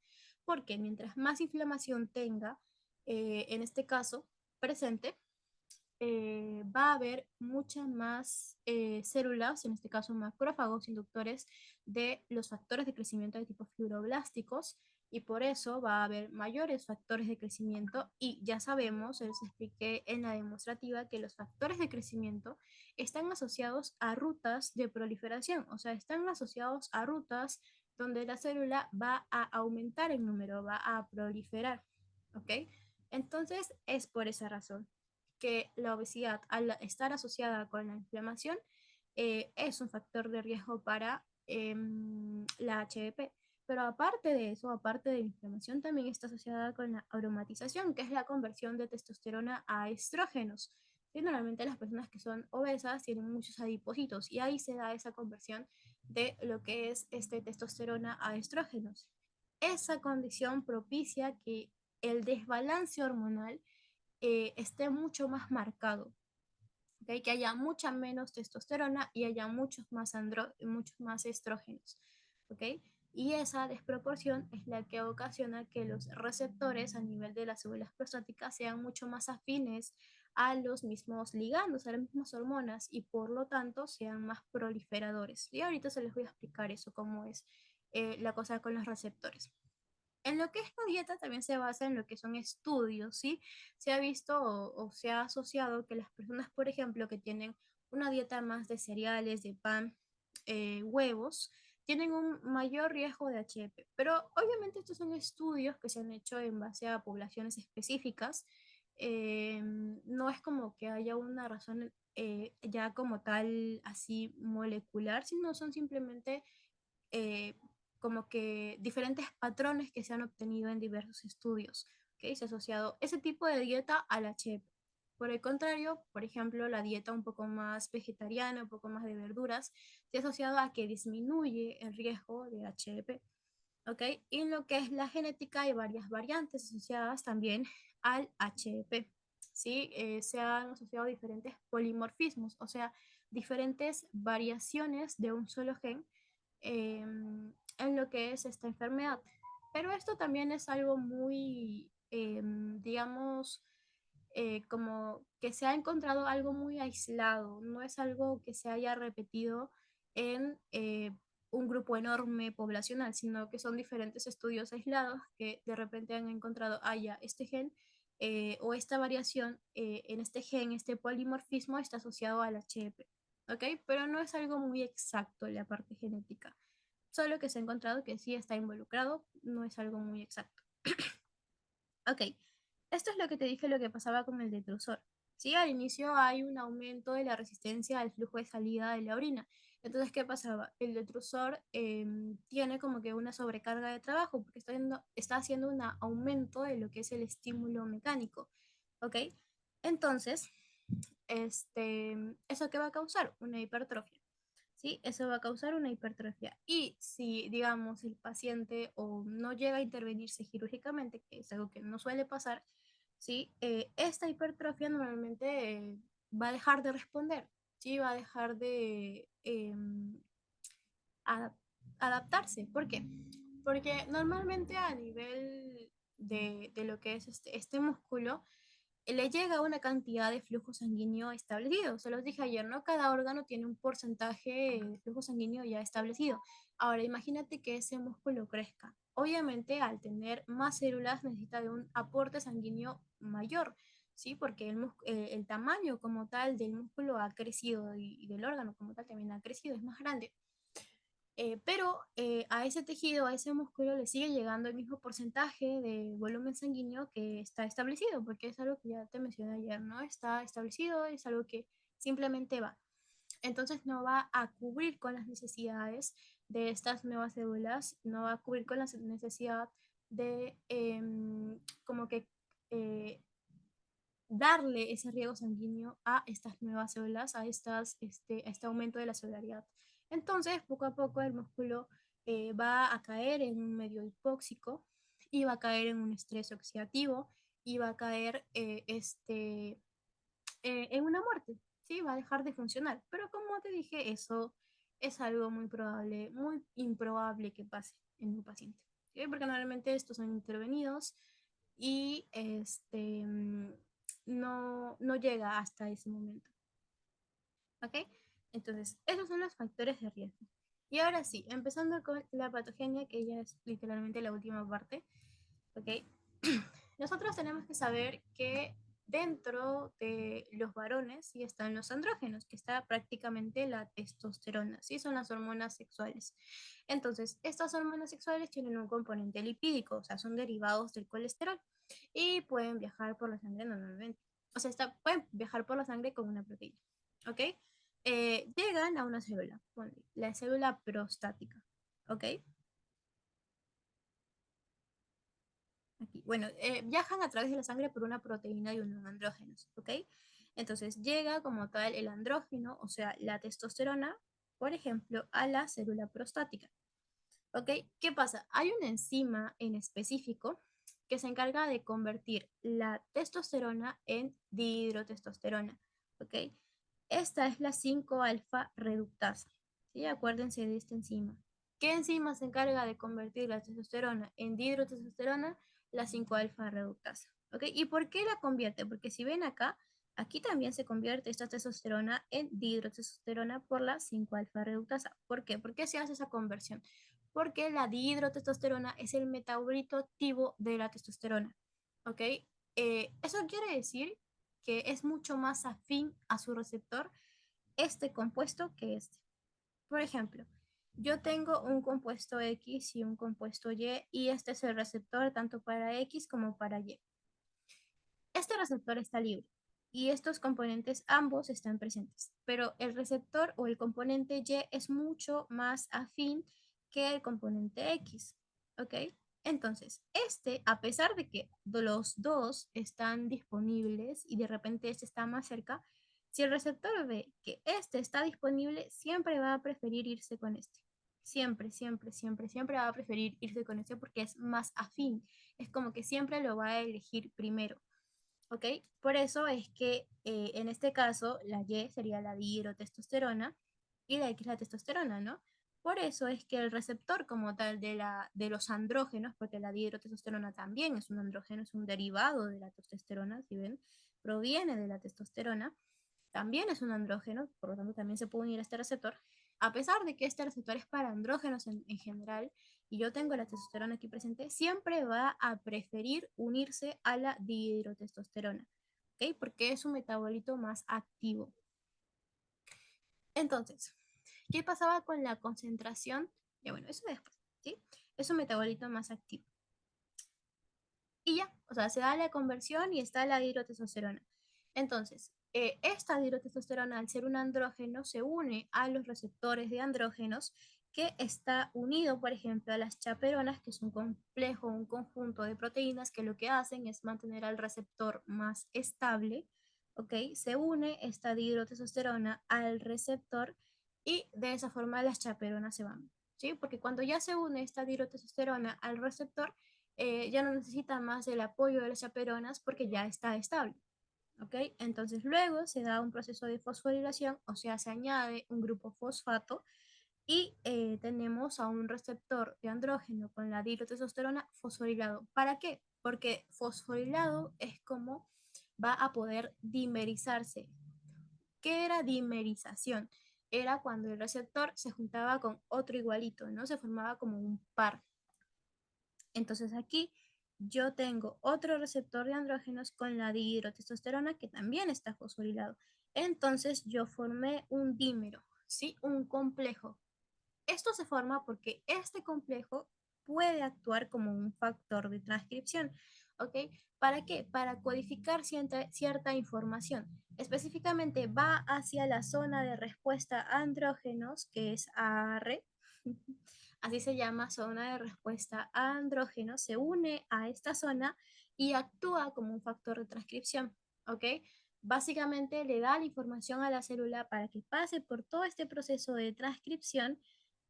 Porque mientras más inflamación tenga, en este caso presente, va a haber muchas más células, en este caso macrófagos inductores de los factores de crecimiento de tipo fibroblásticos y por eso va a haber mayores factores de crecimiento y ya sabemos, les expliqué en la demostrativa que los factores de crecimiento están asociados a rutas de proliferación, o sea, están asociados a rutas donde la célula va a aumentar en número, va a proliferar, ¿ok? Entonces es por esa razón que la obesidad, al estar asociada con la inflamación, es un factor de riesgo para la HDP. Pero aparte de eso, aparte de la inflamación, también está asociada con la aromatización, que es la conversión de testosterona a estrógenos. Y normalmente las personas que son obesas tienen muchos adipocitos y ahí se da esa conversión de lo que es este testosterona a estrógenos. Esa condición propicia que el desbalance hormonal esté mucho más marcado, ¿okay? Que haya mucha menos testosterona y haya muchos más estrógenos. ¿Okay? Y esa desproporción es la que ocasiona que los receptores a nivel de las células prostáticas sean mucho más afines a los mismos ligandos, a las mismas hormonas y por lo tanto sean más proliferadores. Y ahorita se les voy a explicar eso, cómo es la cosa con los receptores. En lo que es la dieta también se basa en lo que son estudios, ¿sí? Se ha visto o se ha asociado que las personas, por ejemplo, que tienen una dieta más de cereales, de pan, huevos, tienen un mayor riesgo de HEP. Pero obviamente estos son estudios que se han hecho en base a poblaciones específicas. No es como que haya una razón ya como tal así molecular, sino son simplemente eh, como que diferentes patrones que se han obtenido en diversos estudios, que se ha asociado ese tipo de dieta a la HEP. Por el contrario, por ejemplo, la dieta un poco más vegetariana, un poco más de verduras, se ha asociado a que disminuye el riesgo de HEP. ¿Ok? Y en lo que es la genética hay varias variantes asociadas también al HEP. ¿Sí? Se han asociado diferentes polimorfismos, o sea, diferentes variaciones de un solo gen en lo que es esta enfermedad. Pero esto también es algo muy digamos, como que se ha encontrado algo muy aislado, no es algo que se haya repetido en un grupo enorme poblacional, sino que son diferentes estudios aislados que de repente han encontrado, ah, ya, este gen o esta variación en este gen, este polimorfismo está asociado al HEP, ¿ok? Pero no es algo muy exacto la parte genética, solo que se ha encontrado que sí está involucrado, no es algo muy exacto. Ok, esto es lo que te dije lo que pasaba con el detrusor. Sí, al inicio hay un aumento de la resistencia al flujo de salida de la orina. Entonces, ¿qué pasaba? El detrusor tiene como que una sobrecarga de trabajo porque está haciendo un aumento de lo que es el estímulo mecánico. ¿Ok? Entonces, ¿eso qué va a causar? Una hipertrofia. ¿Sí? Eso va a causar una hipertrofia. Y si, digamos, el paciente o no llega a intervenirse quirúrgicamente, que es algo que no suele pasar, ¿sí? Esta hipertrofia normalmente va a dejar de responder, ¿sí? Va a dejar de a- adaptarse. ¿Por qué? Porque normalmente a nivel de lo que es este músculo, le llega una cantidad de flujo sanguíneo establecido. Se los dije ayer, ¿no? Cada órgano tiene un porcentaje de flujo sanguíneo ya establecido. Ahora, imagínate que ese músculo crezca. Obviamente, al tener más células, necesita de un aporte sanguíneo mayor, ¿sí? Porque el tamaño como tal del músculo ha crecido y del órgano como tal también ha crecido, es más grande. Pero a ese tejido, a ese músculo, le sigue llegando el mismo porcentaje de volumen sanguíneo que está establecido, porque es algo que ya te mencioné ayer, ¿no? Está establecido, es algo que simplemente va. Entonces no va a cubrir con las necesidades de estas nuevas células, no va a cubrir con la necesidad de como que eh, darle ese riego sanguíneo a estas nuevas células, a este aumento de la celularidad. Entonces, poco a poco el músculo va a caer en un medio hipóxico y va a caer en un estrés oxidativo y va a caer en una muerte, ¿sí? Va a dejar de funcionar. Pero como te dije, eso es algo muy probable, muy improbable que pase en un paciente, ¿sí? Porque normalmente estos son intervenidos y no llega hasta ese momento, ¿ok? Entonces, esos son los factores de riesgo. Y ahora sí, empezando con la patogenia, que ya es literalmente la última parte, ¿ok? Nosotros tenemos que saber que dentro de los varones sí están los andrógenos, que está prácticamente la testosterona, sí son las hormonas sexuales. Entonces, estas hormonas sexuales tienen un componente lipídico, o sea, son derivados del colesterol y pueden viajar por la sangre normalmente. O sea, pueden viajar por la sangre con una proteína, ¿ok? Llegan a una célula, la célula prostática, ¿ok? Aquí. Bueno, viajan a través de la sangre por una proteína y unos andrógenos, ¿ok? Entonces llega como tal el andrógeno, o sea, la testosterona, por ejemplo, a la célula prostática, ¿ok? ¿Qué pasa? Hay una enzima en específico que se encarga de convertir la testosterona en dihidrotestosterona, ¿ok? Esta es la 5-alfa reductasa, ¿sí? Acuérdense de esta enzima. ¿Qué enzima se encarga de convertir la testosterona en dihidrotestosterona? La 5-alfa reductasa, ¿ok? ¿Y por qué la convierte? Porque si ven acá, aquí también se convierte esta testosterona en dihidrotestosterona por la 5-alfa reductasa. ¿Por qué? ¿Por qué se hace esa conversión? Porque la dihidrotestosterona es el metabolito activo de la testosterona, ¿ok? Eso quiere decir que es mucho más afín a su receptor este compuesto que este. Por ejemplo, yo tengo un compuesto X y un compuesto Y este es el receptor tanto para X como para Y. Este receptor está libre y estos componentes ambos están presentes, pero el receptor o el componente Y es mucho más afín que el componente X, ¿ok? Entonces, a pesar de que los dos están disponibles y de repente este está más cerca, si el receptor ve que este está disponible, siempre va a preferir irse con este. Siempre, siempre, siempre, siempre va a preferir irse con este porque es más afín. Es como que siempre lo va a elegir primero. ¿Ok? Por eso es que en este caso la Y sería la dihidrotestosterona y la X la testosterona, ¿no? Por eso es que el receptor como tal de los andrógenos, porque la dihidrotestosterona también es un andrógeno, es un derivado de la testosterona, si ven, proviene de la testosterona, también es un andrógeno, por lo tanto también se puede unir a este receptor, a pesar de que este receptor es para andrógenos en general, y yo tengo la testosterona aquí presente, siempre va a preferir unirse a la dihidrotestosterona, ¿ok? Porque es un metabolito más activo. Entonces, ¿qué pasaba con la concentración? Ya bueno, eso después, ¿sí? Es un metabolito más activo. Y ya, o sea, se da la conversión y está la dihidrotestosterona. Entonces, esta dihidrotestosterona, al ser un andrógeno, se une a los receptores de andrógenos que está unido, por ejemplo, a las chaperonas, que es un complejo, un conjunto de proteínas que lo que hacen es mantener al receptor más estable, ¿ok? Se une esta dihidrotestosterona al receptor y de esa forma las chaperonas se van, ¿sí? Porque cuando ya se une esta dihidrotestosterona al receptor, ya no necesita más el apoyo de las chaperonas porque ya está estable. ¿Ok? Entonces luego se da un proceso de fosforilación, o sea, se añade un grupo fosfato y tenemos a un receptor de andrógeno con la dihidrotestosterona fosforilado. ¿Para qué? Porque fosforilado es como va a poder dimerizarse. ¿Qué era dimerización? Era cuando el receptor se juntaba con otro igualito, ¿no? Se formaba como un par. Entonces aquí yo tengo otro receptor de andrógenos con la dihidrotestosterona que también está fosforilado. Entonces yo formé un dímero, ¿sí? Un complejo. Esto se forma porque este complejo puede actuar como un factor de transcripción, ¿ok? ¿Para qué? Para codificar cierta información. Específicamente va hacia la zona de respuesta a andrógenos, que es AR, así se llama, zona de respuesta a andrógenos, se une a esta zona y actúa como un factor de transcripción, ¿ok? Básicamente le da la información a la célula para que pase por todo este proceso de transcripción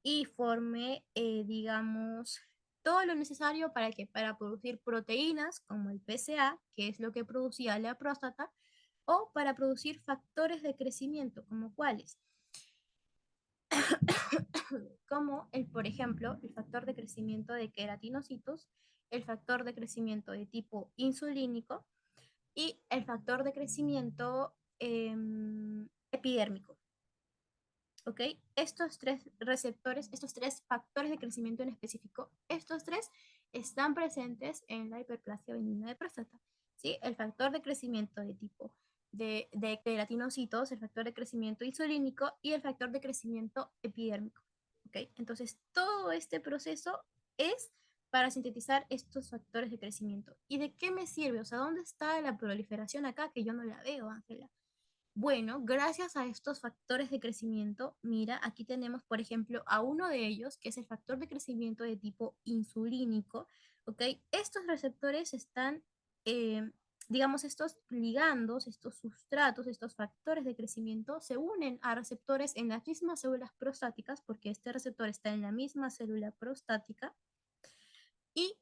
y forme, digamos, todo lo necesario para que para producir proteínas como el PCA, que es lo que producía la próstata, o para producir factores de crecimiento, como cuáles, como el, por ejemplo, el factor de crecimiento de queratinocitos, el factor de crecimiento de tipo insulínico y el factor de crecimiento epidérmico. ¿Ok? Estos tres receptores, estos tres factores de crecimiento en específico, estos tres están presentes en la hiperplasia benigna de próstata. ¿Sí? El factor de crecimiento de tipo de queratinocitos, el factor de crecimiento insulínico y el factor de crecimiento epidérmico. ¿Ok? Entonces, todo este proceso es para sintetizar estos factores de crecimiento. ¿Y de qué me sirve? O sea, ¿dónde está la proliferación acá que yo no la veo, Ángela? Bueno, gracias a estos factores de crecimiento, mira, aquí tenemos, por ejemplo, a uno de ellos, que es el factor de crecimiento de tipo insulínico, ¿ok? Estos receptores están, digamos, estos ligandos, estos sustratos, estos factores de crecimiento se unen a receptores en las mismas células prostáticas, porque este receptor está en la misma célula prostática, y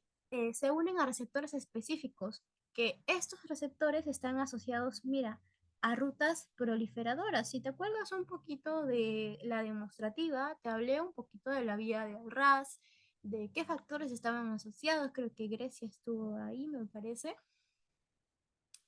se unen a receptores específicos, que estos receptores están asociados, mira, a rutas proliferadoras. Si te acuerdas un poquito de la demostrativa, te hablé un poquito de la vía de RAS, de qué factores estaban asociados, creo que Grecia estuvo ahí, me parece.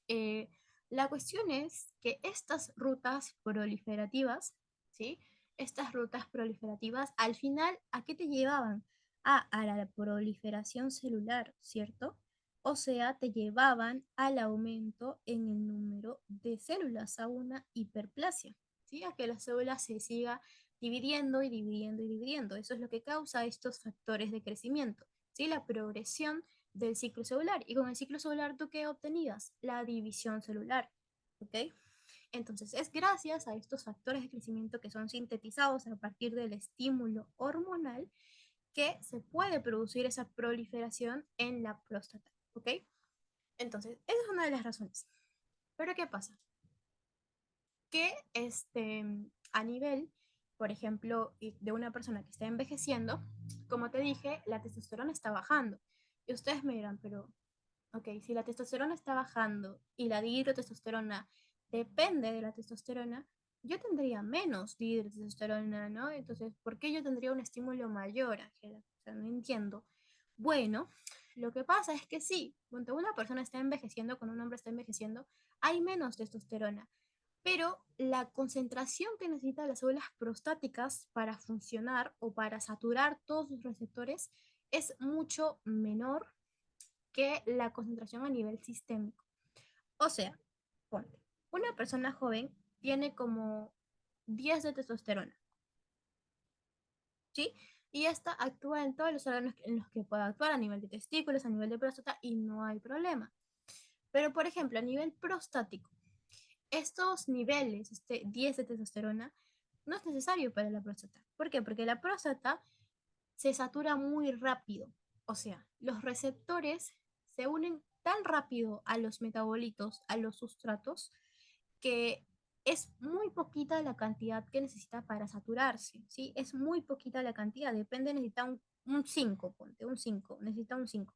Eh, la cuestión es que estas rutas proliferativas, ¿sí? Estas rutas proliferativas, al final, ¿a qué te llevaban? A la proliferación celular, ¿cierto? O sea, te llevaban al aumento en el número de células, a una hiperplasia, ¿sí? A que la célula se siga dividiendo y dividiendo y dividiendo. Eso es lo que causa estos factores de crecimiento, ¿sí? La progresión del ciclo celular. Y con el ciclo celular, ¿tú qué obtenías? La división celular. ¿Ok? Entonces, es gracias a estos factores de crecimiento que son sintetizados a partir del estímulo hormonal que se puede producir esa proliferación en la próstata. ¿Ok? Entonces, esa es una de las razones. Pero, ¿qué pasa? Que a nivel, por ejemplo, de una persona que está envejeciendo, como te dije, la testosterona está bajando. Y ustedes me dirán, pero ok, si la testosterona está bajando y la dihidrotestosterona depende de la testosterona, yo tendría menos testosterona, ¿no? Entonces, ¿por qué yo tendría un estímulo mayor, Ángela? O sea, no entiendo. Bueno, lo que pasa es que sí, cuando una persona está envejeciendo, cuando un hombre está envejeciendo, hay menos testosterona, pero la concentración que necesitan las células prostáticas para funcionar o para saturar todos sus receptores es mucho menor que la concentración a nivel sistémico. O sea, ponte, una persona joven tiene como 10 de testosterona, ¿sí? Y esta actúa en todos los órganos en los que puede actuar, a nivel de testículos, a nivel de próstata, y no hay problema. Pero, por ejemplo, a nivel prostático, estos niveles, este 10 de testosterona, no es necesario para la próstata. ¿Por qué? Porque la próstata se satura muy rápido. O sea, los receptores se unen tan rápido a los metabolitos, a los sustratos, que es muy poquita la cantidad que necesita para saturarse, ¿sí? Es muy poquita la cantidad, depende, necesita un 5, ponte, un 5, necesita un 5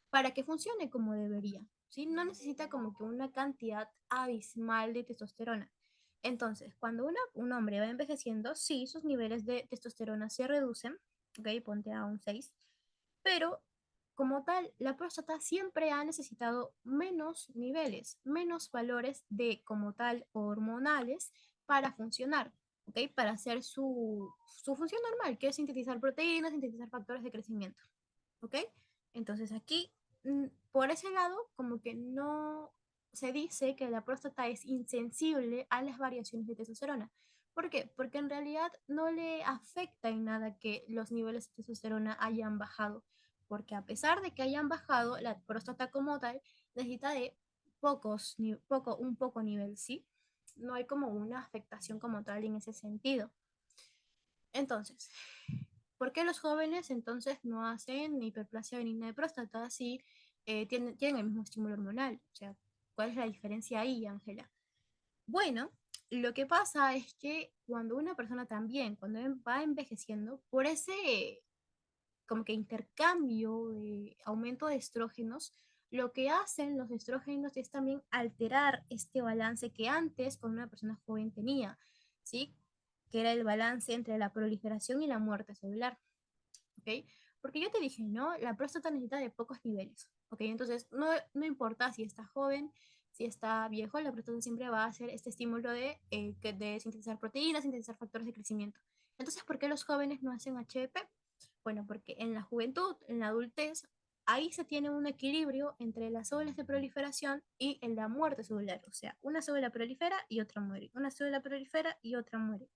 para que funcione como debería, ¿sí? No necesita como que una cantidad abismal de testosterona. Entonces, cuando un hombre va envejeciendo, sí, sus niveles de testosterona se reducen, ¿ok? Ponte a un 6, pero como tal, la próstata siempre ha necesitado menos niveles, menos valores de como tal hormonales para funcionar, ¿ok? Para hacer su función normal, que es sintetizar proteínas, sintetizar factores de crecimiento, ¿ok? Entonces aquí, por ese lado, como que no se dice que la próstata es insensible a las variaciones de testosterona. ¿Por qué? Porque en realidad no le afecta en nada que los niveles de testosterona hayan bajado, porque a pesar de que hayan bajado, la próstata como tal necesita de un poco nivel, ¿sí? No hay como una afectación como tal en ese sentido. Entonces, ¿por qué los jóvenes entonces no hacen hiperplasia benigna de próstata si tienen el mismo estímulo hormonal? O sea, ¿cuál es la diferencia ahí, Ángela? Bueno, lo que pasa es que cuando una persona también, cuando va envejeciendo, por ese como que intercambio de aumento de estrógenos, lo que hacen los estrógenos es también alterar este balance que antes con una persona joven tenía, ¿sí? Que era el balance entre la proliferación y la muerte celular, ¿ok? Porque yo te dije, ¿no? La próstata necesita de pocos niveles, ¿ok? Entonces, no importa si está joven, si está viejo, la próstata siempre va a hacer este estímulo de sintetizar proteínas, sintetizar factores de crecimiento. Entonces, ¿por qué los jóvenes no hacen HBP? Bueno, porque en la juventud, en la adultez, ahí se tiene un equilibrio entre las células de proliferación y en la muerte celular. O sea, una célula prolifera y otra muere. Una célula prolifera y otra muere.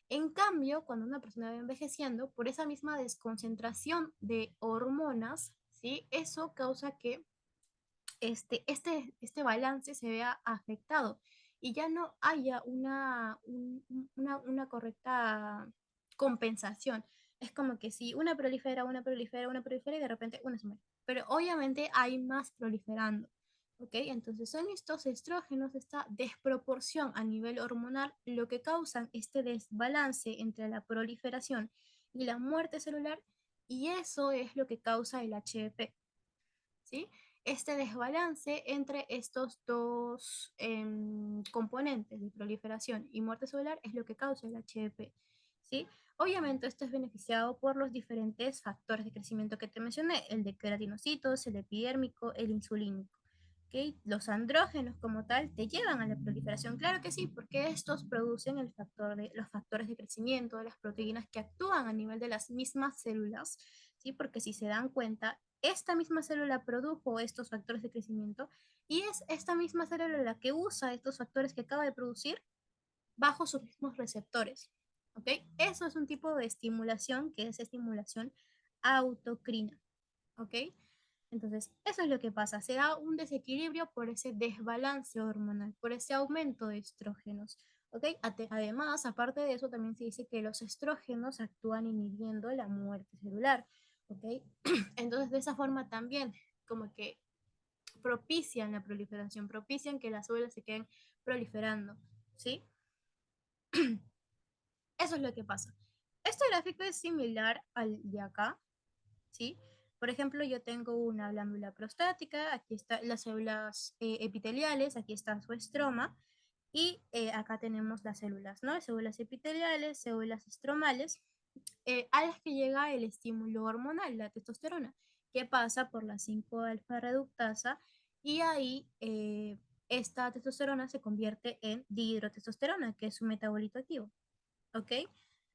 En cambio, cuando una persona va envejeciendo, por esa misma desconcentración de hormonas, ¿sí? Eso causa que este balance se vea afectado y ya no haya una correcta compensación. Es como que si una prolifera, una prolifera, una prolifera y de repente una se muere. Pero obviamente hay más proliferando. ¿Ok? Entonces son estos estrógenos, esta desproporción a nivel hormonal, lo que causan este desbalance entre la proliferación y la muerte celular, y eso es lo que causa el HBP. ¿Sí? Este desbalance entre estos dos componentes de proliferación y muerte celular es lo que causa el HDP, ¿sí? Obviamente esto es beneficiado por los diferentes factores de crecimiento que te mencioné, el de queratinocitos, el epidérmico, el insulínico. ¿Okay? Los andrógenos como tal te llevan a la proliferación, claro que sí, porque estos producen los factores de crecimiento de las proteínas que actúan a nivel de las mismas células, ¿sí? Porque si se dan cuenta, esta misma célula produjo estos factores de crecimiento y es esta misma célula la que usa estos factores que acaba de producir bajo sus mismos receptores. ¿Ok? Eso es un tipo de estimulación que es estimulación autocrina. ¿Ok? Entonces, eso es lo que pasa. Se da un desequilibrio por ese desbalance hormonal, por ese aumento de estrógenos. ¿Ok? Además, aparte de eso, también se dice que los estrógenos actúan inhibiendo la muerte celular. ¿Ok? Entonces, de esa forma también, como que propician la proliferación, propician que las células se queden proliferando. ¿Sí? Eso es lo que pasa. Este gráfico es similar al de acá, ¿sí? Por ejemplo, yo tengo una glándula prostática, aquí están las células epiteliales, aquí está su estroma, Y acá tenemos las células, ¿no? Células epiteliales, células estromales, a las que llega el estímulo hormonal, la testosterona, que pasa por la 5-alfa reductasa y ahí esta testosterona se convierte en dihidrotestosterona, que es su metabolito activo, ¿ok?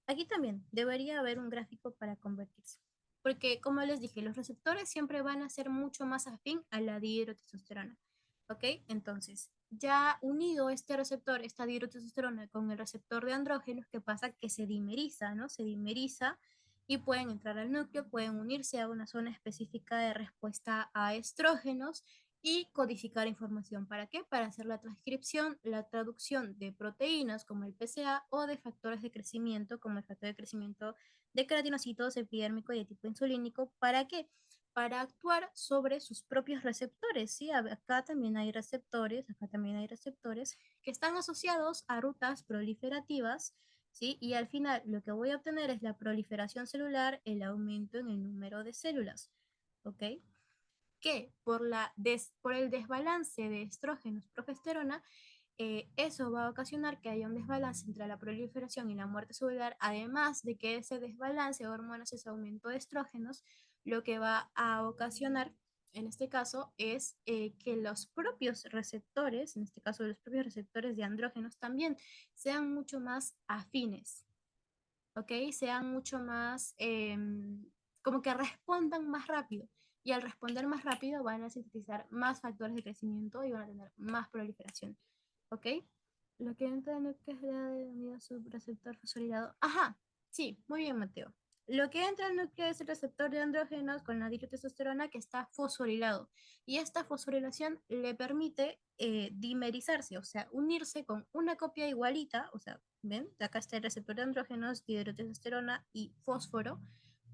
Aquí también debería haber un gráfico para convertirse, porque como les dije, los receptores siempre van a ser mucho más afín a la dihidrotestosterona, ¿ok? Entonces, ya unido este receptor, esta dihidrotestosterona con el receptor de andrógenos, ¿qué pasa? Que se dimeriza, ¿no? Se dimeriza y pueden entrar al núcleo, pueden unirse a una zona específica de respuesta a estrógenos y codificar información. ¿Para qué? Para hacer la transcripción, la traducción de proteínas como el PCA o de factores de crecimiento como el factor de crecimiento de queratinocitos, epidérmico y de tipo insulínico. ¿Para qué? Para actuar sobre sus propios receptores, ¿sí? Acá también hay receptores que están asociados a rutas proliferativas, ¿sí? Y al final lo que voy a obtener es la proliferación celular, el aumento en el número de células, ¿ok? Que por el desbalance de estrógenos progesterona, eso va a ocasionar que haya un desbalance entre la proliferación y la muerte celular, además de que ese desbalance de hormonas, ese aumento de estrógenos, lo que va a ocasionar en este caso es que los propios receptores, en este caso los propios receptores de andrógenos, también sean mucho más afines, ¿ok? Sean mucho más, como que respondan más rápido. Y al responder más rápido van a sintetizar más factores de crecimiento y van a tener más proliferación, ¿ok? Lo que entra en lo que es la de unido subreceptor fosforilado. Ajá, sí, muy bien, Mateo. Lo que entra en lo que es el receptor de andrógenos con la dihidrotestosterona que está fosforilado. Y esta fosforilación le permite dimerizarse, o sea, unirse con una copia igualita, o sea, ¿ven? Acá está el receptor de andrógenos, dihidrotestosterona y fósforo,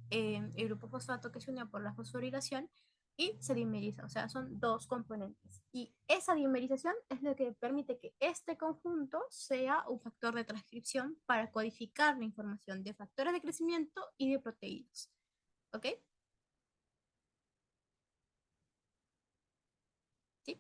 el grupo fosfato que se une por la fosforilación y se dimeriza, o sea, son dos componentes. Y esa dimerización es lo que permite que este conjunto sea un factor de transcripción para codificar la información de factores de crecimiento y de proteínas. ¿Ok? ¿Sí?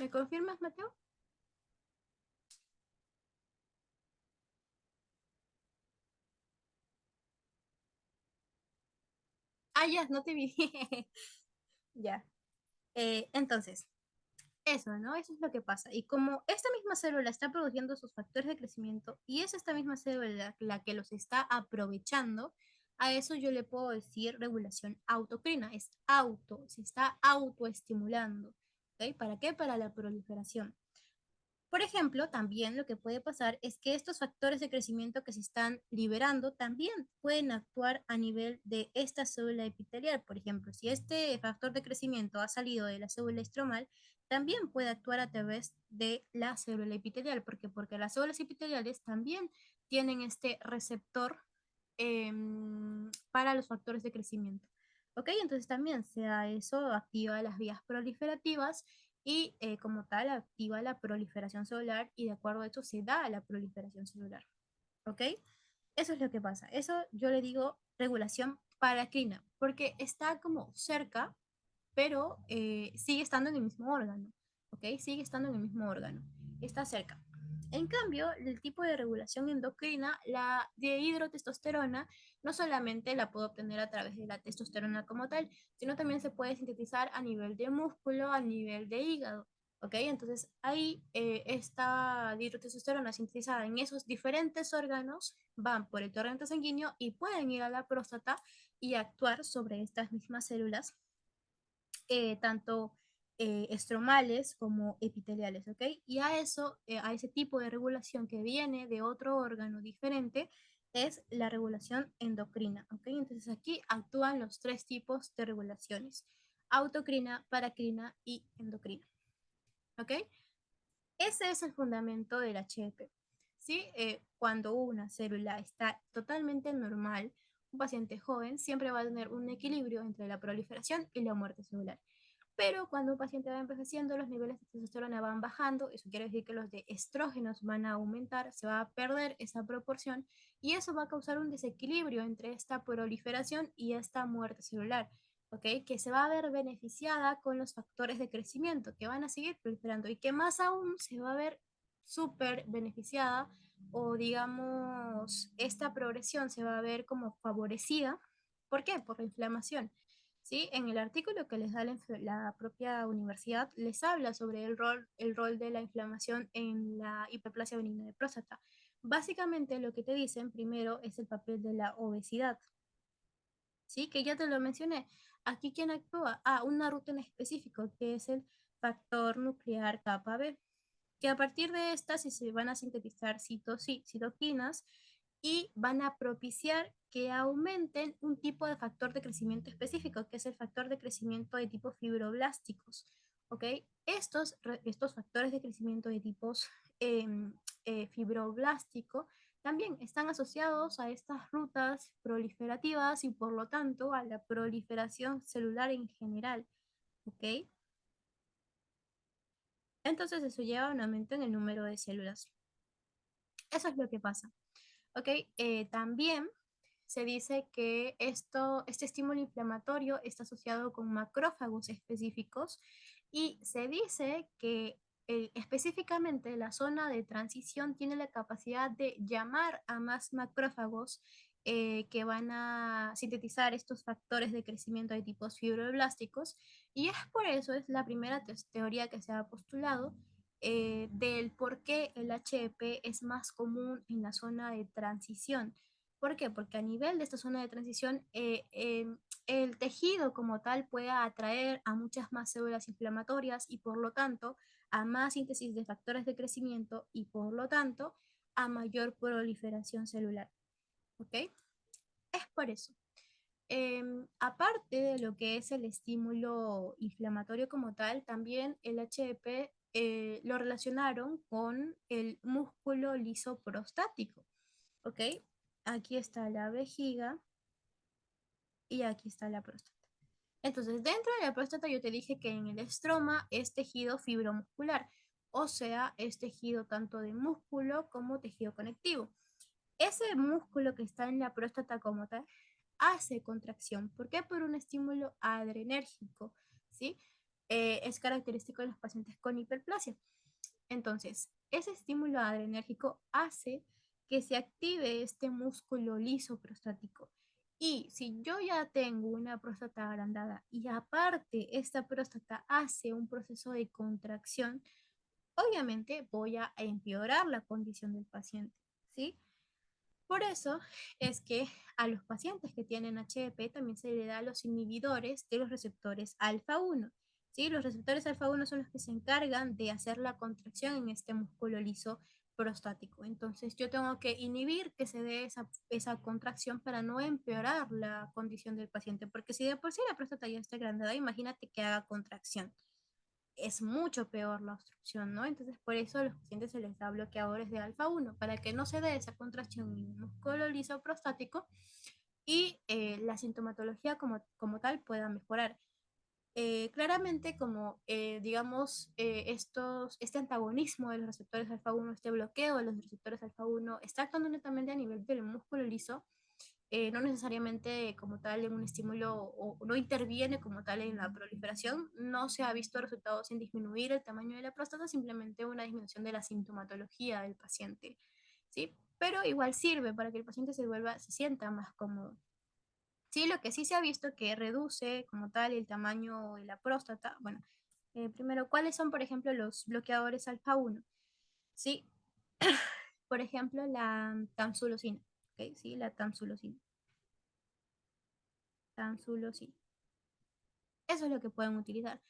¿Me confirmas, Mateo? Ah, ya, no te vi. Ya. Entonces, eso, ¿no? Eso es lo que pasa. Y como esta misma célula está produciendo sus factores de crecimiento y es esta misma célula la que los está aprovechando, a eso yo le puedo decir regulación autocrina. Es auto, se está autoestimulando. ¿Ok? ¿Para qué? Para la proliferación. Por ejemplo, también lo que puede pasar es que estos factores de crecimiento que se están liberando también pueden actuar a nivel de esta célula epitelial. Por ejemplo, si este factor de crecimiento ha salido de la célula estromal, también puede actuar a través de la célula epitelial. ¿Por qué? Porque las células epiteliales también tienen este receptor para los factores de crecimiento. ¿Ok? Entonces también sea eso activa las vías proliferativas y como tal activa la proliferación celular y de acuerdo a eso se da la proliferación celular. ¿Ok? Eso es lo que pasa. Eso yo le digo regulación paracrina, porque está como cerca, pero sigue estando en el mismo órgano. ¿Ok? Sigue estando en el mismo órgano. Está cerca. En cambio, el tipo de regulación endocrina, la dihidrotestosterona, no solamente la puedo obtener a través de la testosterona como tal, sino también se puede sintetizar a nivel de músculo, a nivel de hígado. ¿Ok? Entonces ahí esta dihidrotestosterona sintetizada en esos diferentes órganos van por el torrente sanguíneo y pueden ir a la próstata y actuar sobre estas mismas células, tanto estromales como epiteliales, ¿ok? Y a eso, a ese tipo de regulación que viene de otro órgano diferente, es la regulación endocrina, ¿ok? Entonces aquí actúan los tres tipos de regulaciones: autocrina, paracrina y endocrina, ¿ok? Ese es el fundamento del HEP. ¿Sí? Cuando una célula está totalmente normal, un paciente joven siempre va a tener un equilibrio entre la proliferación y la muerte celular. pero cuando un paciente va envejeciendo, los niveles de testosterona van bajando, eso quiere decir que los de estrógenos van a aumentar, se va a perder esa proporción y eso va a causar un desequilibrio entre esta proliferación y esta muerte celular. ¿Ok? Que se va a ver beneficiada con los factores de crecimiento, que van a seguir proliferando y que más aún se va a ver súper beneficiada o digamos, esta progresión se va a ver como favorecida. ¿Por qué? Por la inflamación. ¿Sí? En el artículo que les da la propia universidad, les habla sobre el rol de la inflamación en la hiperplasia benigna de próstata. Básicamente lo que te dicen primero es el papel de la obesidad. ¿Sí? Que ya te lo mencioné. Aquí, ¿quién actúa? Una ruta en específico, que es el factor nuclear kappa B, que a partir de estas se van a sintetizar citoquinas y van a propiciar que aumenten un tipo de factor de crecimiento específico, que es el factor de crecimiento de tipo fibroblásticos. ¿Ok? Estos factores de crecimiento de tipos eh, fibroblástico también están asociados a estas rutas proliferativas y por lo tanto a la proliferación celular en general. ¿Ok? Entonces eso lleva a un aumento en el número de células. Eso es lo que pasa. ¿Ok? También se dice que este estímulo inflamatorio está asociado con macrófagos específicos y se dice que específicamente la zona de transición tiene la capacidad de llamar a más macrófagos que van a sintetizar estos factores de crecimiento de tipos fibroblásticos y es por eso, es la primera teoría que se ha postulado del por qué el HEP es más común en la zona de transición. ¿Por qué? Porque a nivel de esta zona de transición, el tejido como tal puede atraer a muchas más células inflamatorias y por lo tanto a más síntesis de factores de crecimiento y por lo tanto a mayor proliferación celular. ¿Ok? Es por eso. Aparte de lo que es el estímulo inflamatorio como tal, también el HEP lo relacionaron con el músculo liso prostático. ¿Ok? Aquí está la vejiga y aquí está la próstata. Entonces, dentro de la próstata yo te dije que en el estroma es tejido fibromuscular, o sea, es tejido tanto de músculo como tejido conectivo. Ese músculo que está en la próstata como tal hace contracción. ¿Por qué? Por un estímulo adrenérgico, ¿sí? Es característico de los pacientes con hiperplasia. Entonces, ese estímulo adrenérgico hace que se active este músculo liso prostático. Y si yo ya tengo una próstata agrandada y aparte esta próstata hace un proceso de contracción, obviamente voy a empeorar la condición del paciente, ¿sí? Por eso es que a los pacientes que tienen HEP también se le da los inhibidores de los receptores alfa 1. ¿Sí? Los receptores alfa 1 son los que se encargan de hacer la contracción en este músculo liso prostático. Entonces yo tengo que inhibir que se dé esa contracción para no empeorar la condición del paciente, porque si de por sí la próstata ya está agrandada, imagínate que haga contracción, es mucho peor la obstrucción, ¿no? Entonces, por eso a los pacientes se les da bloqueadores de alfa 1 para que no se dé esa contracción en el músculo liso prostático y la sintomatología como tal pueda mejorar. Claramente, como digamos, este antagonismo de los receptores alfa 1, este bloqueo de los receptores alfa 1, está actuando netamente a nivel del músculo liso, no necesariamente como tal en un estímulo o no interviene como tal en la proliferación, no se ha visto resultados en disminuir el tamaño de la próstata, simplemente una disminución de la sintomatología del paciente, ¿sí? Pero igual sirve para que el paciente se sienta más cómodo. Sí, lo que sí se ha visto que reduce como tal el tamaño de la próstata, bueno, primero, ¿cuáles son, por ejemplo, los bloqueadores alfa 1? Sí, por ejemplo, la tamsulosina, ¿ok? Sí, la tamsulosina. Tamsulosina. Eso es lo que pueden utilizar.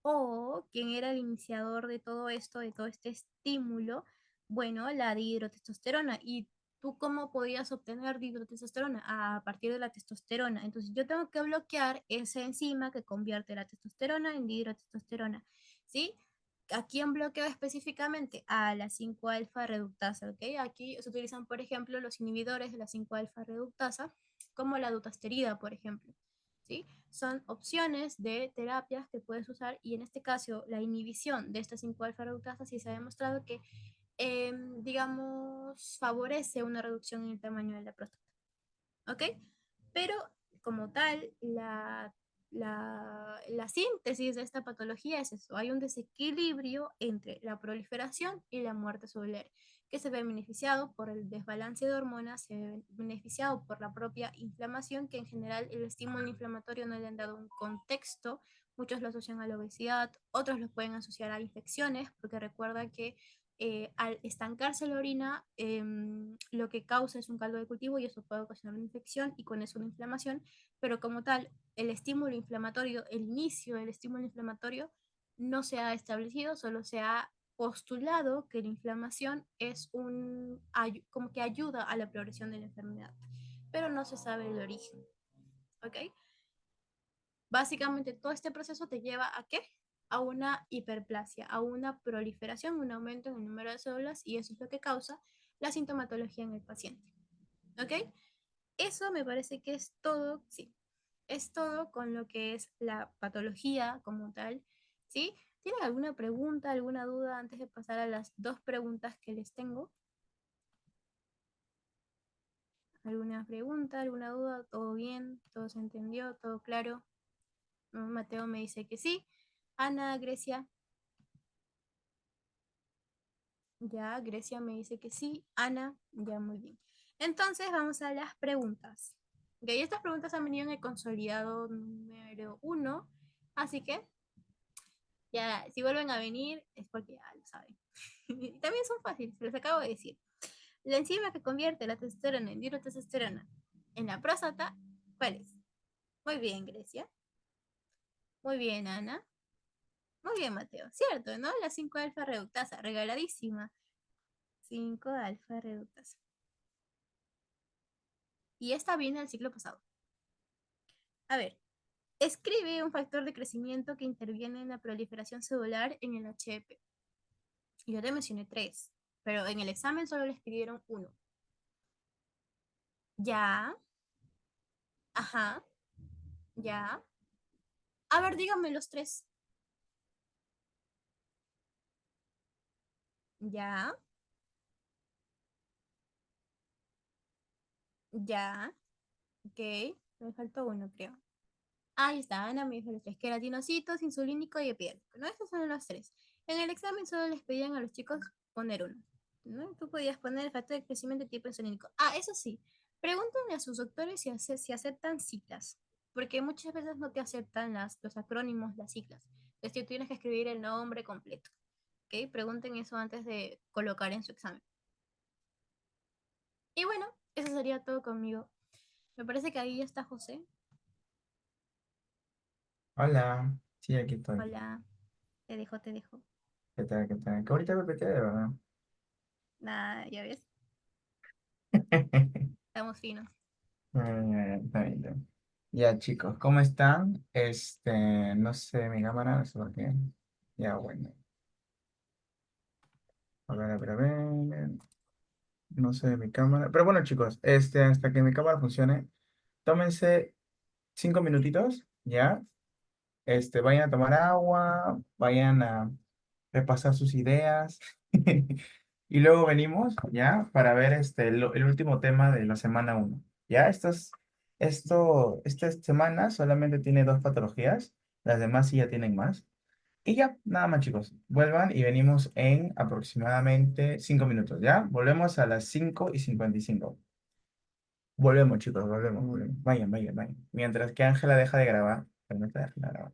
O quien era el iniciador de todo esto, de todo este estímulo, bueno, la dihidrotestosterona. ¿Y tú cómo podías obtener dihidrotestosterona? A partir de la testosterona. Entonces yo tengo que bloquear esa enzima que convierte la testosterona en dihidrotestosterona. ¿Sí? ¿A quién bloqueo específicamente? A la 5-alfa reductasa, ¿ok? Aquí se utilizan, por ejemplo, los inhibidores de la 5-alfa reductasa, como la dutasterida, por ejemplo. ¿sí? Son opciones de terapias que puedes usar y en este caso la inhibición de esta 5-alfa reductasa sí se ha demostrado que, digamos, favorece una reducción en el tamaño de la próstata. ¿Ok? Pero como tal, la síntesis de esta patología es eso. Hay un desequilibrio entre la proliferación y la muerte celular, que se ve beneficiado por el desbalance de hormonas, se ve beneficiado por la propia inflamación, que en general el estímulo inflamatorio no le han dado un contexto. Muchos lo asocian a la obesidad, otros lo pueden asociar a infecciones, porque recuerda que al estancarse la orina, lo que causa es un caldo de cultivo y eso puede ocasionar una infección y con eso una inflamación, pero como tal, el estímulo inflamatorio, el inicio del estímulo inflamatorio no se ha establecido, solo se ha postulado que la inflamación es como que ayuda a la progresión de la enfermedad, pero no se sabe el origen, ¿ok? Básicamente todo este proceso te lleva a ¿qué? A una hiperplasia, a una proliferación, un aumento en el número de células y eso es lo que causa la sintomatología en el paciente. ¿Ok? Eso me parece que es todo, sí, es todo con lo que es la patología como tal, ¿sí? ¿Tienen alguna pregunta, alguna duda antes de pasar a las dos preguntas que les tengo? ¿Alguna pregunta, alguna duda? ¿Todo bien? ¿Todo se entendió? ¿Todo claro? Mateo me dice que sí. Ana, Grecia, ya, Grecia me dice que sí. Ana, ya, muy bien. Entonces vamos a las preguntas. Ok, estas preguntas han venido en el consolidado número 1, así que ya, si vuelven a venir es porque ya lo saben. Y también son fáciles, se los acabo de decir. La enzima que convierte la testosterona en dihidrotestosterona en la próstata, ¿cuál es? Muy bien, Grecia. Muy bien, Ana. Muy bien, Mateo. Cierto, ¿no? La 5-alfa reductasa, regaladísima. 5-alfa reductasa. Y esta viene del ciclo pasado. A ver, escribe un factor de crecimiento que interviene en la proliferación celular en el HEP. Yo te mencioné 3, pero en el examen solo le escribieron 1. Ya, ajá, ya. A ver, dígame los 3. Ya, ya, ok. Me faltó uno, creo. Ahí está, Ana me dijo los 3, queratinocitos, insulínico y epidermico, ¿no? Esos son los 3. En el examen solo les pedían a los chicos poner uno, ¿no? Tú podías poner el factor de crecimiento tipo insulínico. Ah, eso sí, pregúntenle a sus doctores si aceptan siglas, porque muchas veces no te aceptan los acrónimos, las siglas. Entonces tú tienes que escribir el nombre completo, ¿ok? Pregunten eso antes de colocar en su examen. Y bueno, eso sería todo conmigo. Me parece que ahí ya está José. Hola, sí, aquí estoy. Hola, te dejo, te dejo. ¿Qué tal? ¿Qué tal? Qué bonita PPT, de verdad. Nada, ya ves. Estamos finos. Está bien, está bien. Ya, chicos, ¿cómo están? No sé, mi cámara, no sé por qué. Ya, bueno. A ver. No sé mi cámara. Pero bueno, chicos, hasta que mi cámara funcione, tómense 5 minutitos, ¿ya? Vayan a tomar agua, vayan a repasar sus ideas. Y luego venimos, ¿ya? Para ver el último tema de la semana 1. ¿Ya? Esta semana solamente tiene 2 patologías, las demás sí ya tienen más. Y ya, nada más, chicos. Vuelvan y venimos en aproximadamente 5 minutos, ¿ya? Volvemos a las 5:55. Volvemos, chicos, volvemos. Vayan, vayan, vayan. Mientras que Ángela deja de grabar. Permítame dejar de grabar.